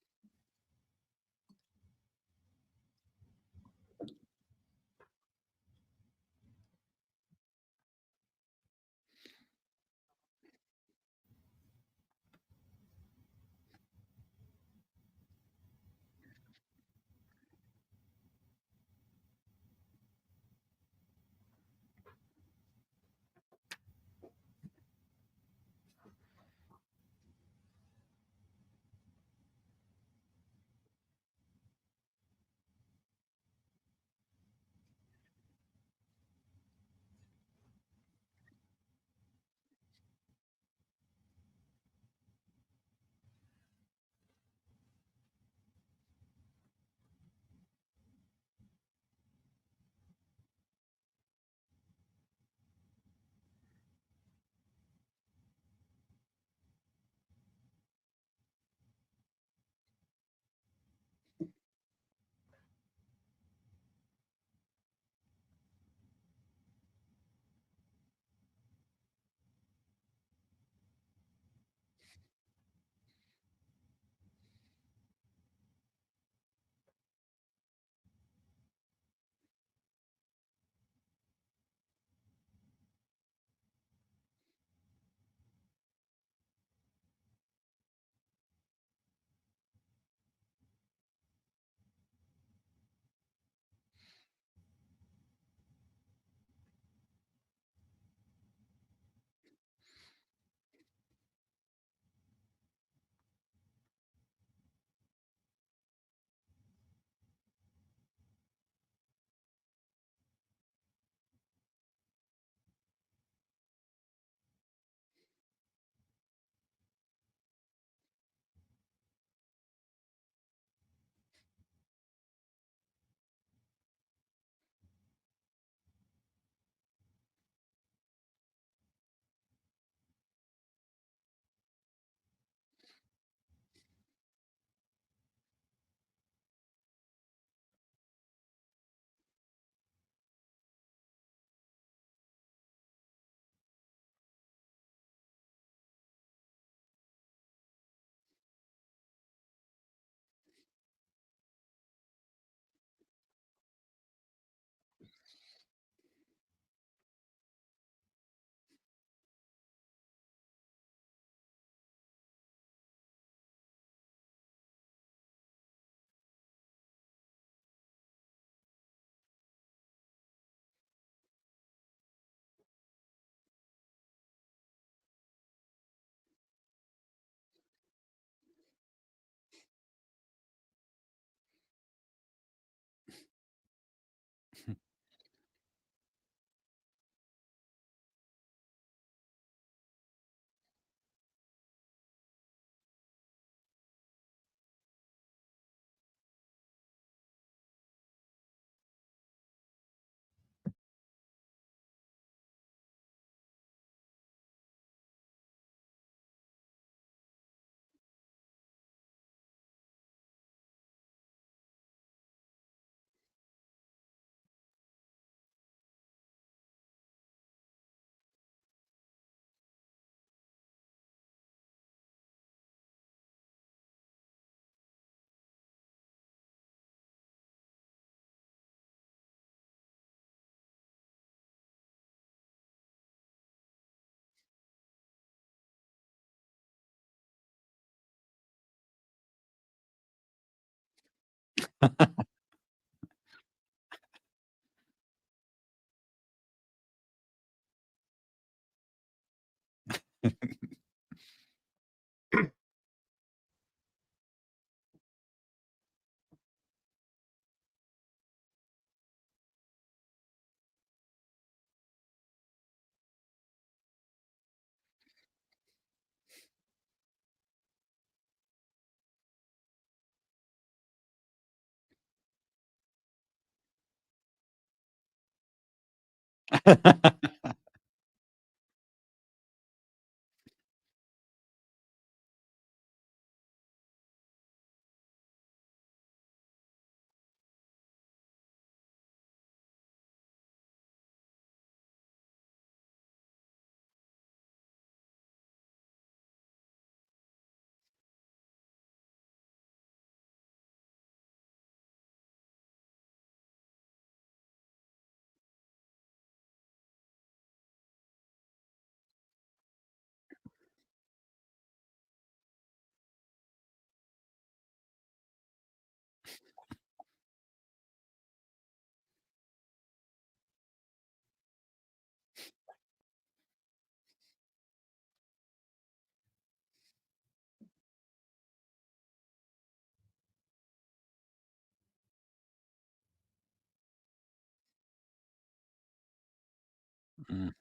Mm.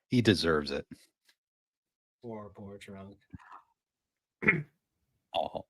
He deserves it. Poor drunk. Oh.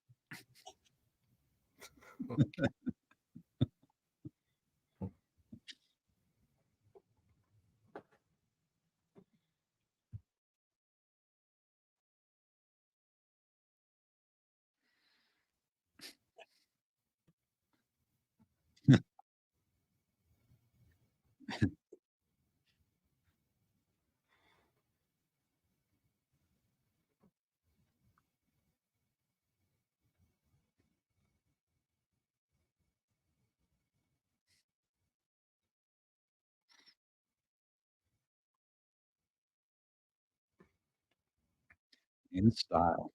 In style.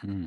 Hmm.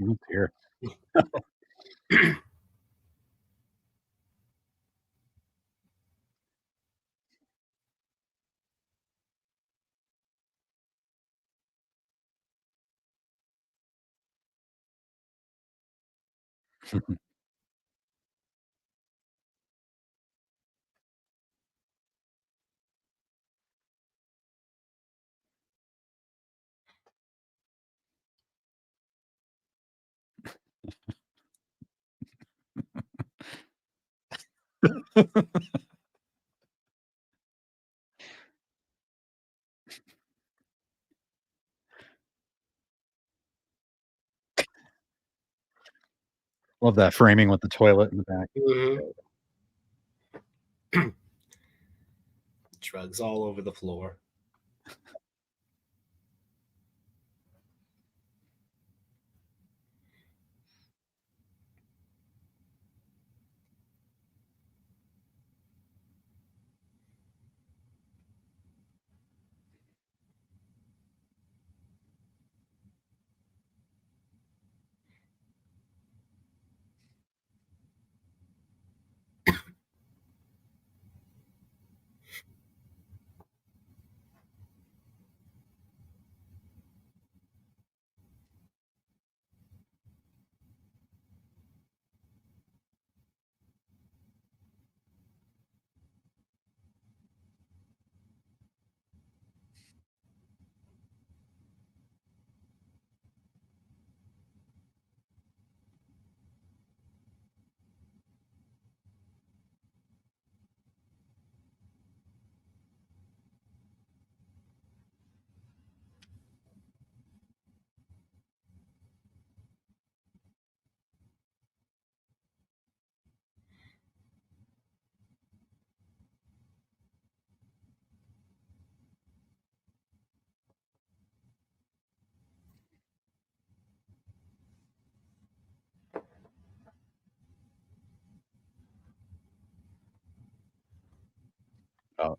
Oh, dear. Love that framing with the toilet in the back. Mhm. Drugs all over the floor. Oh,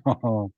Oh.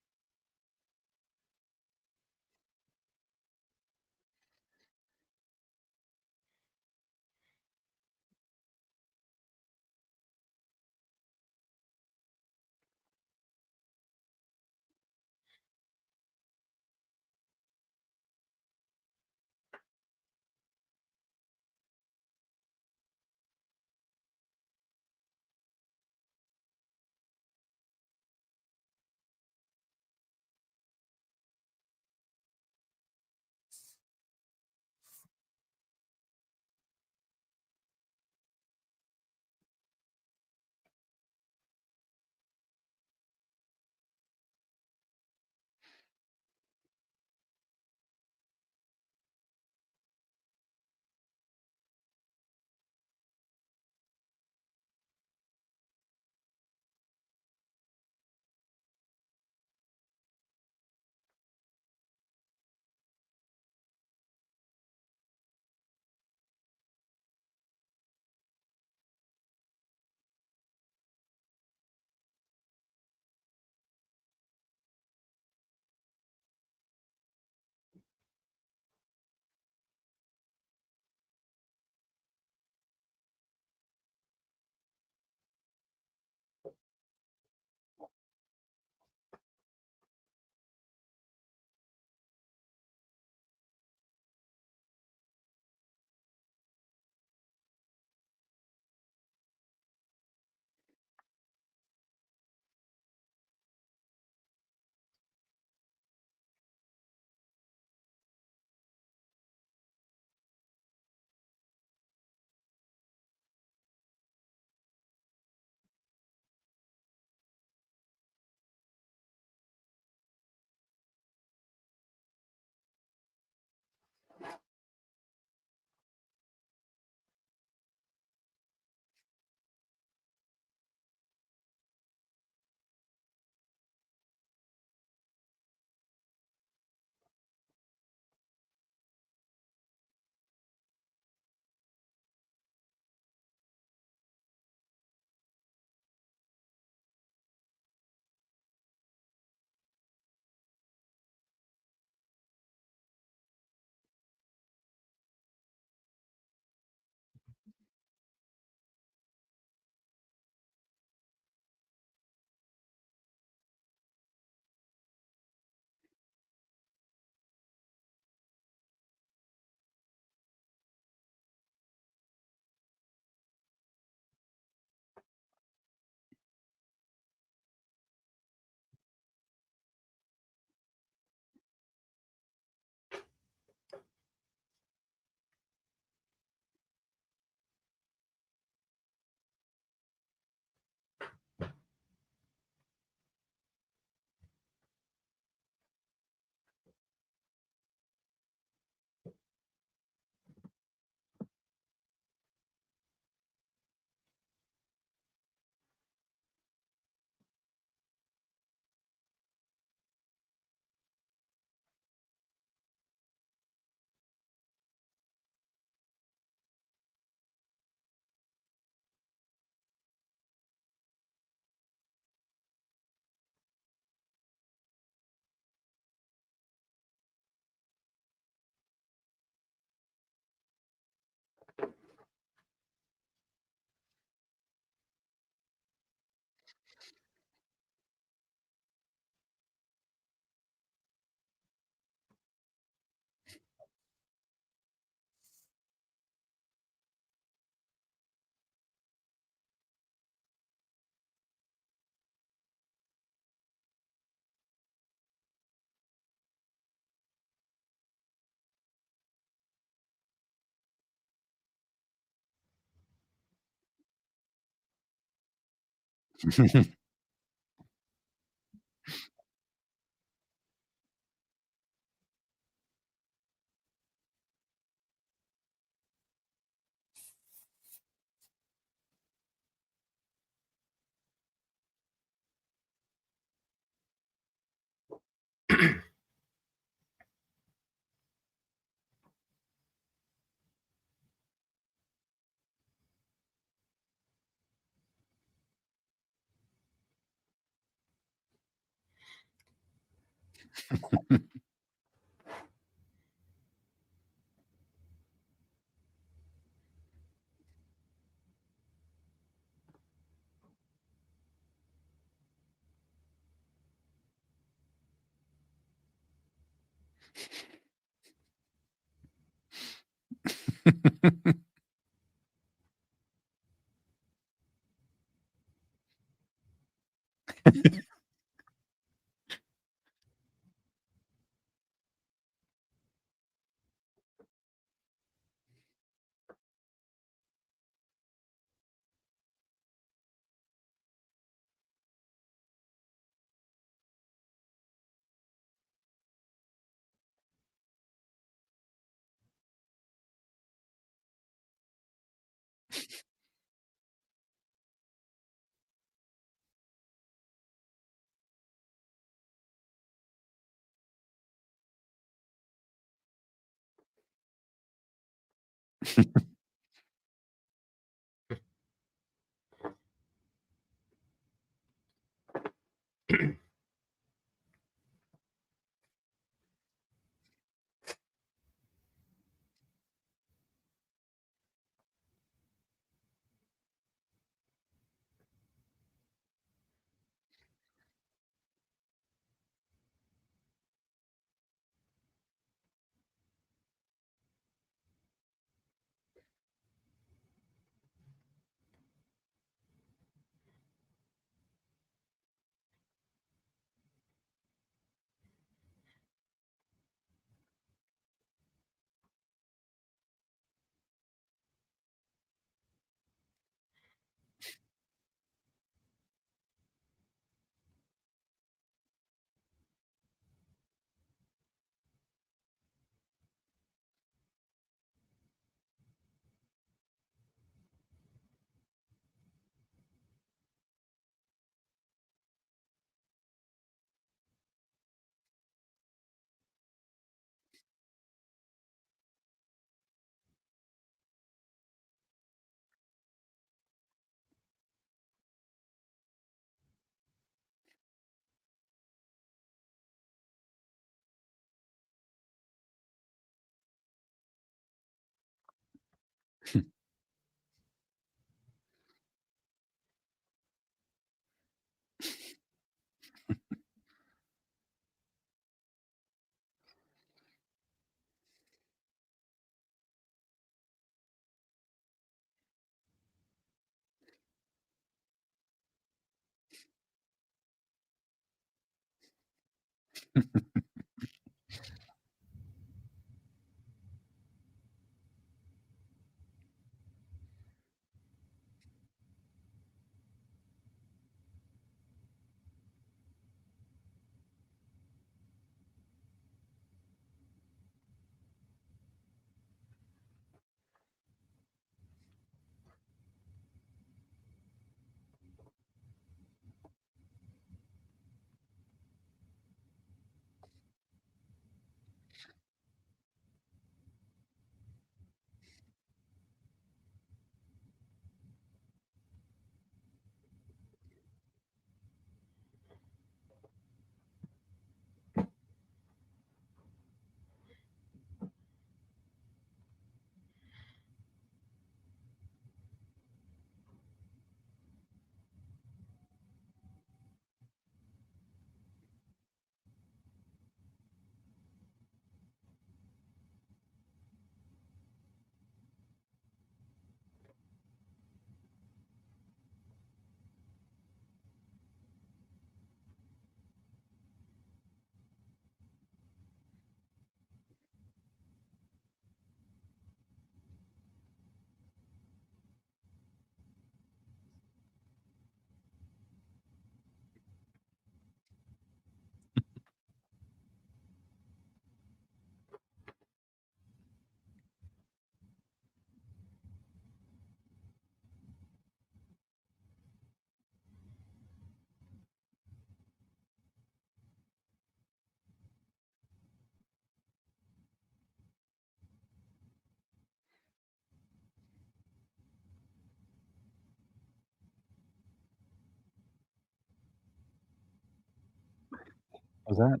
Was that?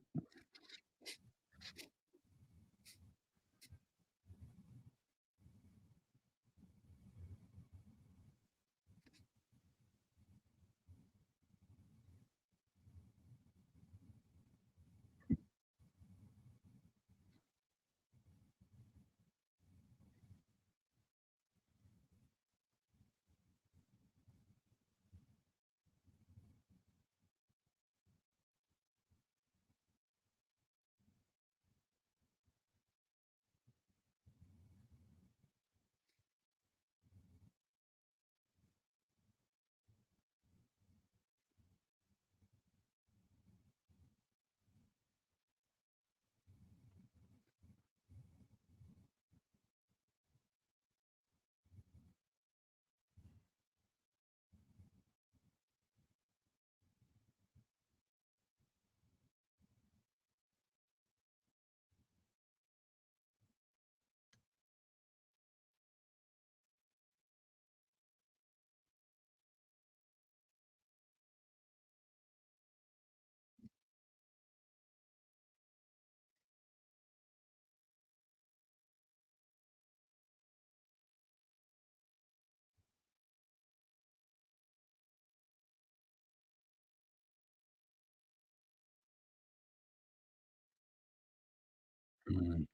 Mm,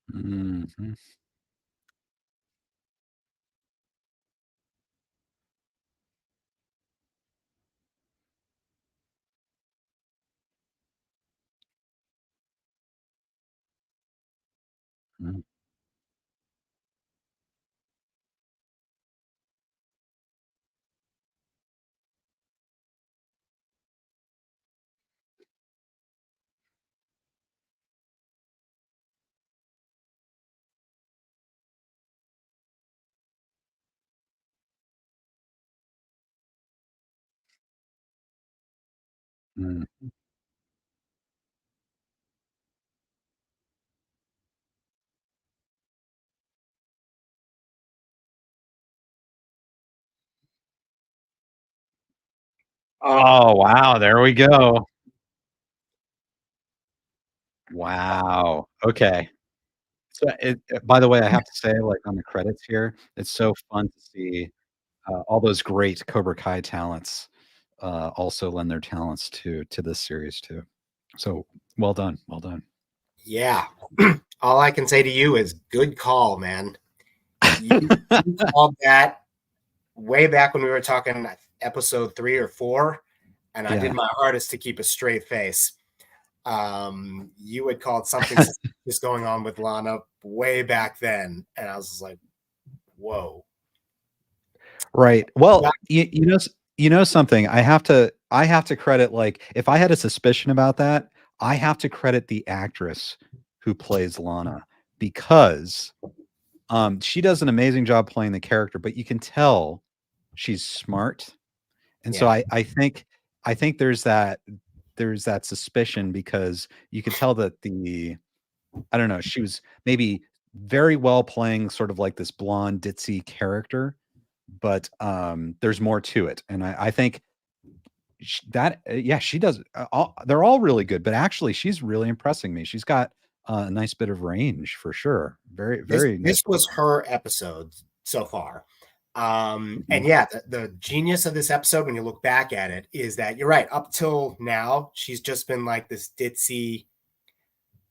mhm, mhm, mm. Oh, wow, there we go. Wow, okay. So, by the way, I have to say, like, on the credits here, it's so fun to see, all those great Cobra Kai talents, also lend their talents to this series too. So, well done, well done. Yeah. All I can say to you is good call, man. You called that way back when we were talking episode 3 or 4, and I did Yeah. my hardest to keep a straight face. You had called something suspicious going on with Lana way back then, and I was just like, "Whoa!" Right. Yeah, Well, you know something, I have to credit, like, if I had a suspicion about that, I have to credit the actress who plays Lana because, she does an amazing job playing the character, but you can tell she's smart, and so yeah, I think there's that suspicion because you could tell that the I don't know, she was maybe very well playing sort of like this blonde ditzy character, but, there's more to it, and I think yeah, she does, all they're all really good, but actually she's really impressing me. She's got a nice bit of range for sure. Very, this very nice this was performance. her episode so far. And Mhm. yeah, the genius of this episode, when you look back at it, is that you're right. Up till now, she's just been like this ditzy,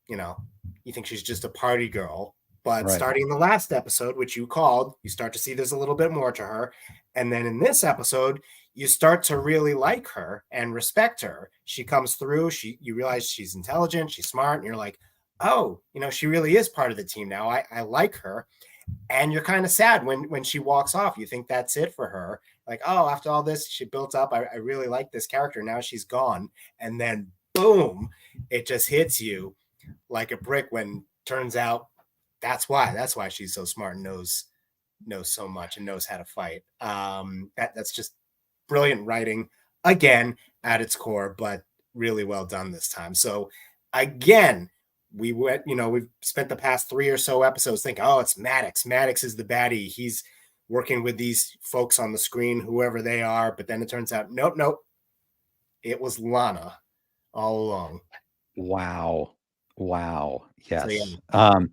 you know, you think she's just a party girl. But Right. starting in the last episode, which you called, you start to see there's a little bit more to her. And then in this episode, you start to really like her and respect her. She comes through, you realize she's intelligent, she's smart, and you're like, oh, she really is part of the team now. I like her. And you're kind of sad when she walks off. You think that's it for her. Like, oh, after all this, she built up. I really like this character. Now she's gone. And then boom, it just hits you like a brick when turns out that's why she's so smart and knows so much and knows how to fight. That's just brilliant writing again at its core, but really well done this time. So again, we've spent the past 3 or so episodes thinking, oh, it's Maddox. Maddox is the baddie. He's working with these folks on the screen, whoever they are. But then it turns out, nope, nope, it was Lana all along. Wow. Wow. So yeah, Yes.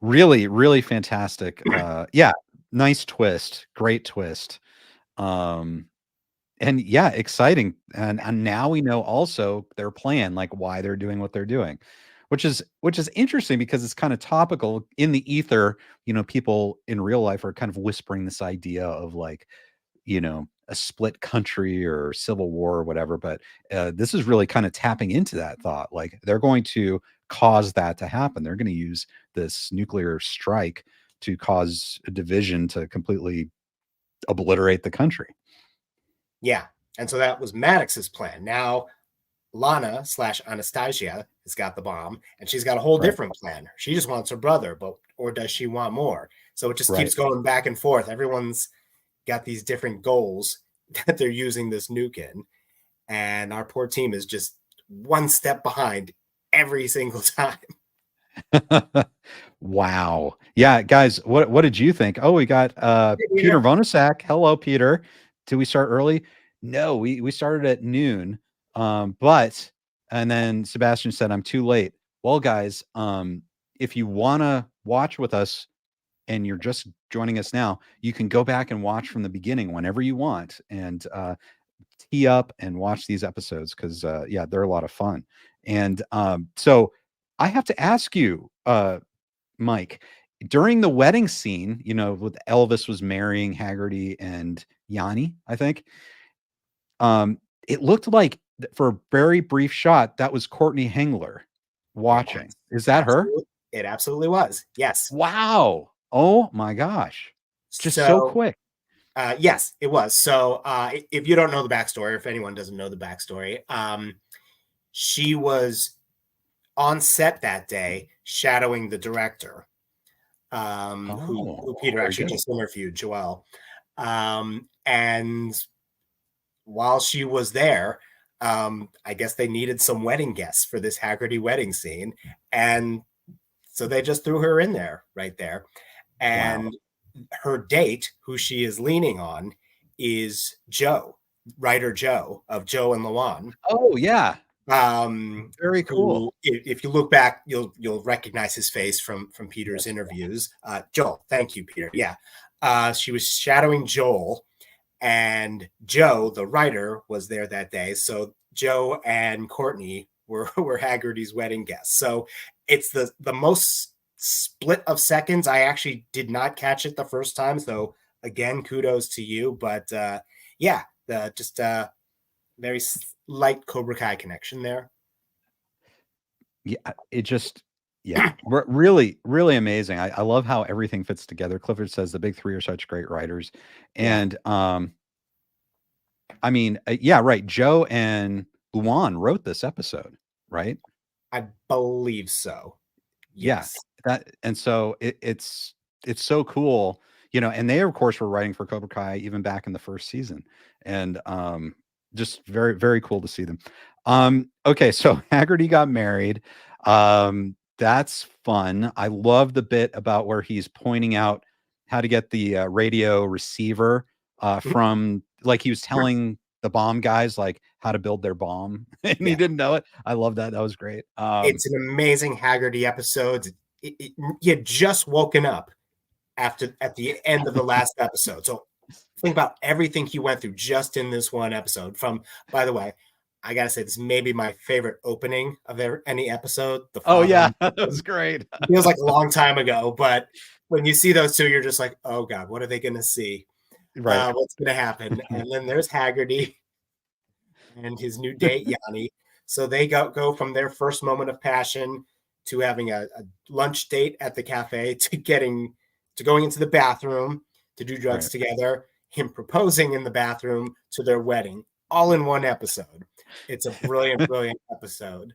Really, really fantastic. Yeah, nice twist. Great twist. Um, and yeah, exciting. And now we know also their plan, like why they're doing what they're doing, which is interesting because it's kind of topical in the ether. People in real life are kind of whispering this idea of like, a split country or civil war or whatever. But this is really kind of tapping into that thought. Like they're going to cause that to happen. They're going to use this nuclear strike to cause a division to completely obliterate the country. yeah. And so that was Maddox's plan. Now Lana slash Anastasia has got the bomb, and she's got a whole Right. different plan. She just wants her brother, but or does she want more? So it just Right. keeps going back and forth. Everyone's got these different goals that they're using this nuke in, and our poor team is just one step behind every single time. Wow. Yeah, guys, what did you think? Oh, we got Peter Vonasak. Hello, Peter. Did we start early? No, we started at noon. But and then Sebastian said, I'm too late. Well, guys, if you wanna watch with us and you're just joining us now, you can go back and watch from the beginning whenever you want and tee up and watch these episodes because yeah, they're a lot of fun. And so I have to ask you, Mike, during the wedding scene, with Elvis was marrying Haggerty and Yanni, I think. It looked like for a very brief shot that was Courtney Hengler watching. Is that her? It absolutely was. Yes. Wow. Oh my gosh. Just so quick. Yes, it was. So if you don't know the backstory, if anyone doesn't know the backstory, she was on set that day shadowing the director, who Peter actually just interviewed, Joelle. And while she was there, I guess they needed some wedding guests for this Haggerty wedding scene. And so they just threw her in there right there. And her date, who she is leaning on, is Joe, writer Joe of Joe and Luan. Oh yeah. Very cool. If you look back, you'll recognize his face from Peter's interviews. Joel, thank you, Peter. Yeah. She was shadowing Joel, and Joe, the writer, was there that day. So Joe and Courtney were Haggerty's wedding guests. So it's the most split of seconds. I actually did not catch it the first time. So again, kudos to you. But yeah, just very light Cobra Kai connection there. Yeah, it just, really, really amazing. I love how everything fits together. Clifford says the big three are such great writers. And I mean, yeah, right. Joe and Luan wrote this episode, right? I believe so. Yes. And so it's so cool, and they of course were writing for Cobra Kai even back in the first season. And just very, very cool to see them. Okay, so Haggerty got married. That's fun. I love the bit about where he's pointing out how to get the radio receiver from, like, he was telling the bomb guys like how to build their bomb, and he didn't know it. I love that. That was great. It's an amazing Haggerty episode. He had just woken up at the end of the last episode. So think about everything he went through just in this one episode. By the way, I gotta say, this may be my favorite opening of any episode. Oh yeah, that was great. It feels like a long time ago, but when you see those two, you're just like, oh God, what are they gonna see? Right. What's gonna happen? And then there's Haggerty and his new date, Yanni. So they go from their first moment of passion to having a lunch date at the cafe to going into the bathroom to do drugs together, him proposing in the bathroom, to their wedding, all in one episode. It's a brilliant, brilliant episode.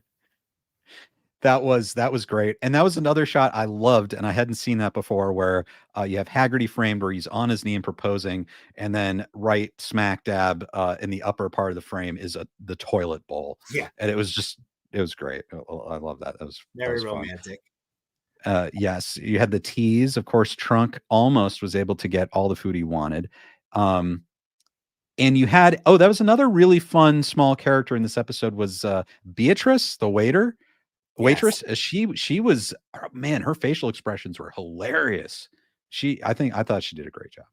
That was great. And that was another shot I loved, and I hadn't seen that before, where you have Haggerty framed where he's on his knee and proposing, and then right smack dab in the upper part of the frame is the toilet bowl. Yeah. And it was great. I love that. That was very romantic. Yes, you had the tease. Of course, Trunk almost was able to get all the food he wanted. And you had, that was another really fun small character in this episode was Beatrice, the waitress. She was, man, her facial expressions were hilarious. I thought she did a great job.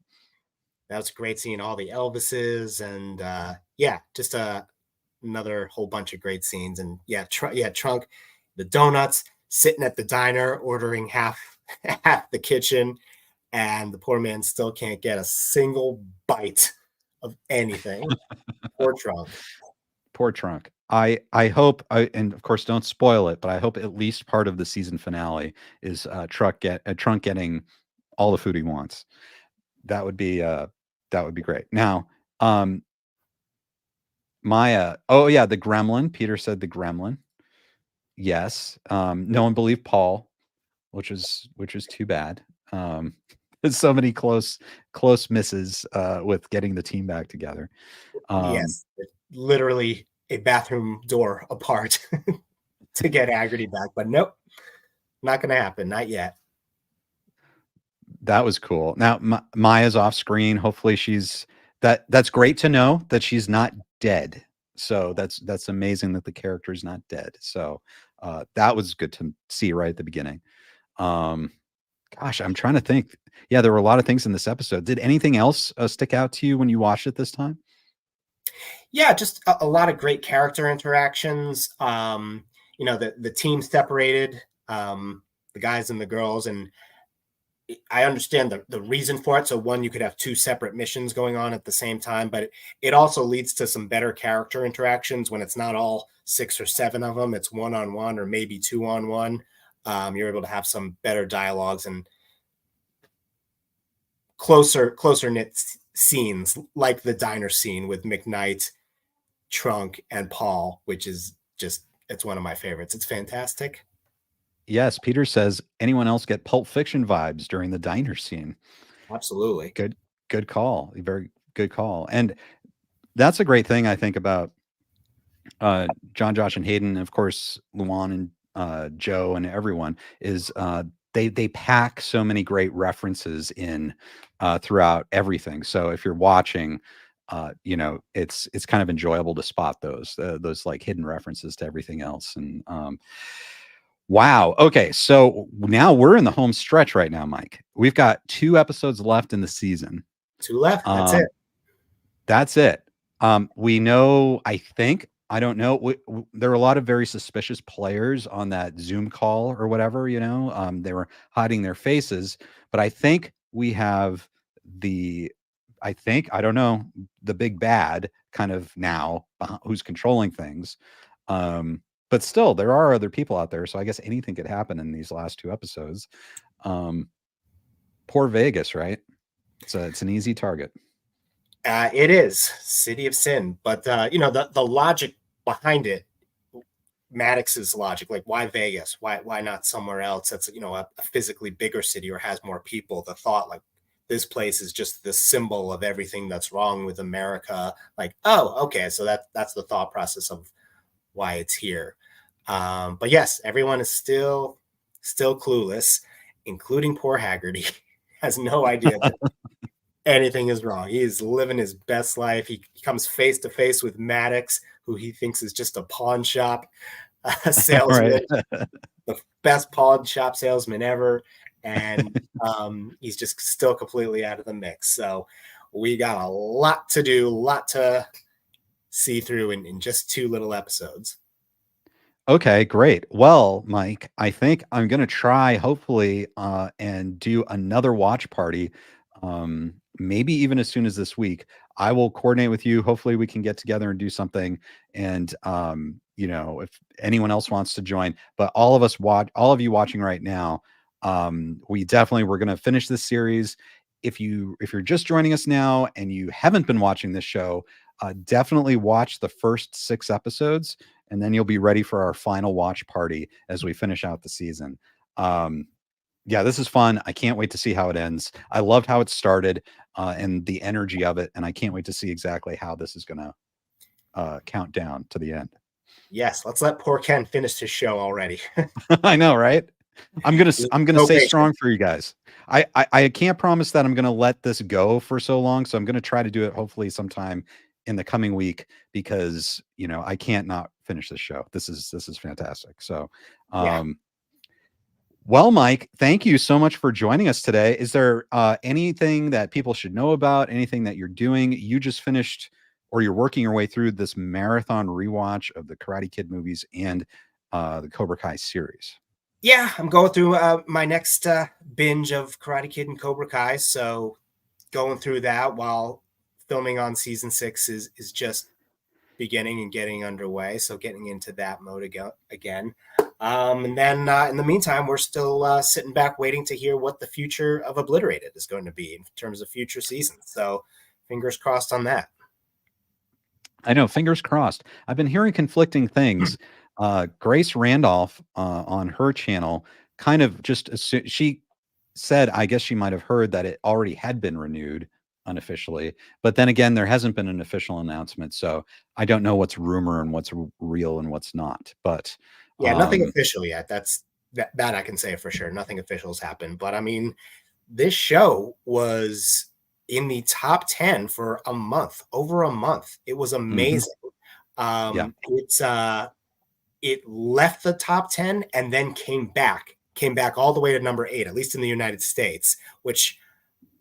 That was great seeing all the Elvises, and just another whole bunch of great scenes. And Trunk, the donuts, sitting at the diner ordering half the kitchen, and the poor man still can't get a single bite of anything. Poor Trunk. I hope, and of course don't spoil it, but I hope at least part of the season finale is Trunk getting all the food he wants. That would be great. Now, Maya, the gremlin. Peter said the gremlin. Yes. No one believed Paul, which is too bad. There's so many close misses with getting the team back together. Yes, literally a bathroom door apart to get Haggerty back, but nope, not going to happen. Not yet. That was cool. Now Maya's off screen. Hopefully that's great to know that she's not dead. So that's amazing that the character is not dead. So that was good to see right at the beginning. Gosh, I'm trying to think. Yeah, there were a lot of things in this episode. Did anything else stick out to you when you watched it this time? Yeah, just a lot of great character interactions. the team separated, the guys and the girls, and I understand the reason for it. So one, you could have two separate missions going on at the same time, but it also leads to some better character interactions when it's not all 6 or 7 of them. It's 1-on-1 or maybe 2-on-1. You're able to have some better dialogues and closer knit scenes, like the diner scene with McKnight, Trunk, and Paul, which is just, it's one of my favorites. It's fantastic. Yes, Peter says, anyone else get Pulp Fiction vibes during the diner scene? Absolutely. Good call. Very good call. And that's a great thing, I think, about John, Josh, and Hayden, of course, Luan and Joe and everyone, is they pack so many great references in throughout everything. So if you're watching, it's kind of enjoyable to spot those like hidden references to everything else. And wow. Okay. So now we're in the home stretch right now, Mike. We've got 2 episodes left in the season. 2 left. That's it. That's it. We know, I don't know. There are a lot of very suspicious players on that Zoom call or whatever, they were hiding their faces, but I think we have I don't know, the big bad kind of now who's controlling things. But still, there are other people out there. So I guess anything could happen in these last 2 episodes. Poor Vegas, right? It's an easy target. It is City of Sin, but the logic behind it, Maddox's logic, like why Vegas? Why not somewhere else that's a physically bigger city or has more people? The thought, like, this place is just the symbol of everything that's wrong with America. Like, oh, okay, so that's the thought process of why it's here. But yes, everyone is still clueless, including poor Haggerty. Has no idea that anything is wrong. He is living his best life. He comes face to face with Maddox, who he thinks is just a pawn shop salesman, the best pawn shop salesman ever. And he's just still completely out of the mix. So we got a lot to do, a lot to see through in just 2 little episodes. Okay, great. Well, Mike, I think I'm going to try, hopefully, and do another watch party, maybe even as soon as this week. I will coordinate with you. Hopefully, we can get together and do something. And, if anyone else wants to join, but all of you watching right now, we're going to finish this series. If you're just joining us now and you haven't been watching this show, definitely watch the first 6 episodes, and then you'll be ready for our final watch party as we finish out the season. This is fun. I can't wait to see how it ends. I loved how it started and the energy of it, and I can't wait to see exactly how this is going to count down to the end. Yes, let's let poor Ken finish his show already. I know, right? I'm gonna stay strong for you guys. I can't promise that I'm gonna let this go for so long, so I'm gonna try to do it hopefully sometime in the coming week, because I can't not finish this show. This is fantastic. So well, Mike, thank you so much for joining us today. Is there anything that people should know about, anything that you're doing? You just finished, or you're working your way through this marathon rewatch of the Karate Kid movies and the Cobra Kai series. Yeah, I'm going through my next binge of Karate Kid and Cobra Kai. So going through that while filming on season 6 is just beginning and getting underway. So getting into that mode again. And then in the meantime, we're still sitting back waiting to hear what the future of Obliterated is going to be in terms of future seasons. So fingers crossed on that. I know, fingers crossed. I've been hearing conflicting things. Grace Randolph on her channel kind of she said, I guess she might have heard that it already had been renewed unofficially, but then again, there hasn't been an official announcement. So I don't know what's rumor and what's real and what's not, but yeah, nothing official yet. That I can say for sure. Nothing official has happened, but I mean, this show was in the top 10 for a month, over a month. It was amazing. It left the top 10 and then came back all the way to number 8, at least in the United States, which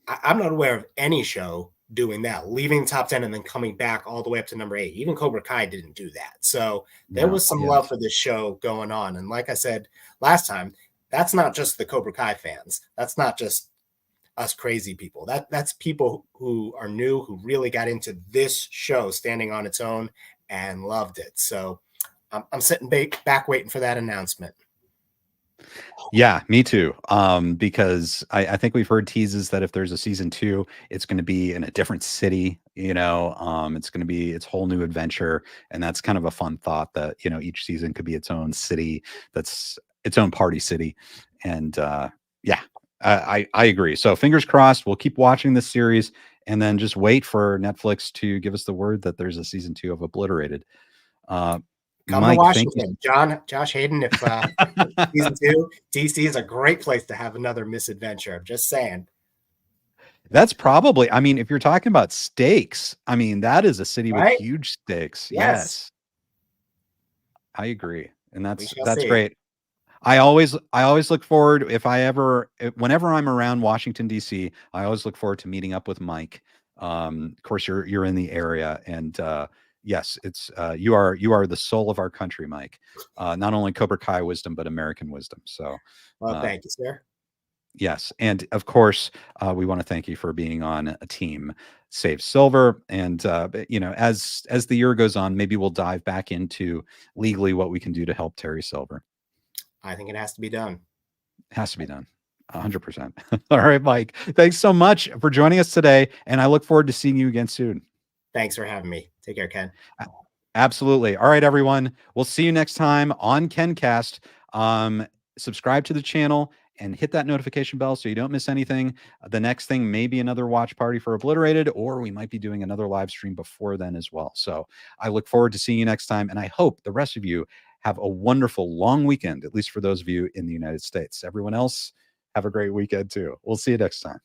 I'm not aware of any show doing that, leaving top 10 and then coming back all the way up to number 8. Even Cobra Kai didn't do that. So there No, was some love yes. for this show going on. And like I said last time, that's not just the Cobra Kai fans. That's not just us crazy people. That's people who are new, who really got into this show standing on its own and loved it. So I'm sitting back waiting for that announcement. Yeah, me too. Because I think we've heard teases that if there's a season 2, it's going to be in a different city, you know, it's going to be its whole new adventure. And that's kind of a fun thought that, you know, each season could be its own city, that's its own party city. And yeah, I agree. So fingers crossed, we'll keep watching this series and then just wait for Netflix to give us the word that there's a season 2 of Obliterated. Uh, Come to Mike, thank you. Washington, Josh Hayden. If season 2, DC is a great place to have another misadventure. I'm just saying. That's probably, I mean, if you're talking about stakes, I mean, that is a city with Right? huge stakes. Yes. Yes, I agree. And We that's shall that's see. great. I always look forward whenever I'm around Washington D.C., I always look forward to meeting up with Mike. Of course you're in the area, and yes, it's you are the soul of our country, Mike. Not only Cobra Kai wisdom, but American wisdom. So Well, uh, thank you, sir. yes, and of course, we want to thank you for being on a team Save Silver. And you know, as the year goes on, maybe we'll dive back into legally what we can do to help Terry Silver. I think it has to be done. It has to be done. 100%. All right, Mike. Thanks so much for joining us today, and I look forward to seeing you again soon. Thanks for having me. Take care, Ken. Absolutely. All right, everyone. We'll see you next time on KenCast. Subscribe to the channel and hit that notification bell so you don't miss anything. The next thing may be another watch party for Obliterated, or we might be doing another live stream before then as well. So I look forward to seeing you next time, and I hope the rest of you have a wonderful long weekend, at least for those of you in the United States. Everyone else, have a great weekend too. We'll see you next time.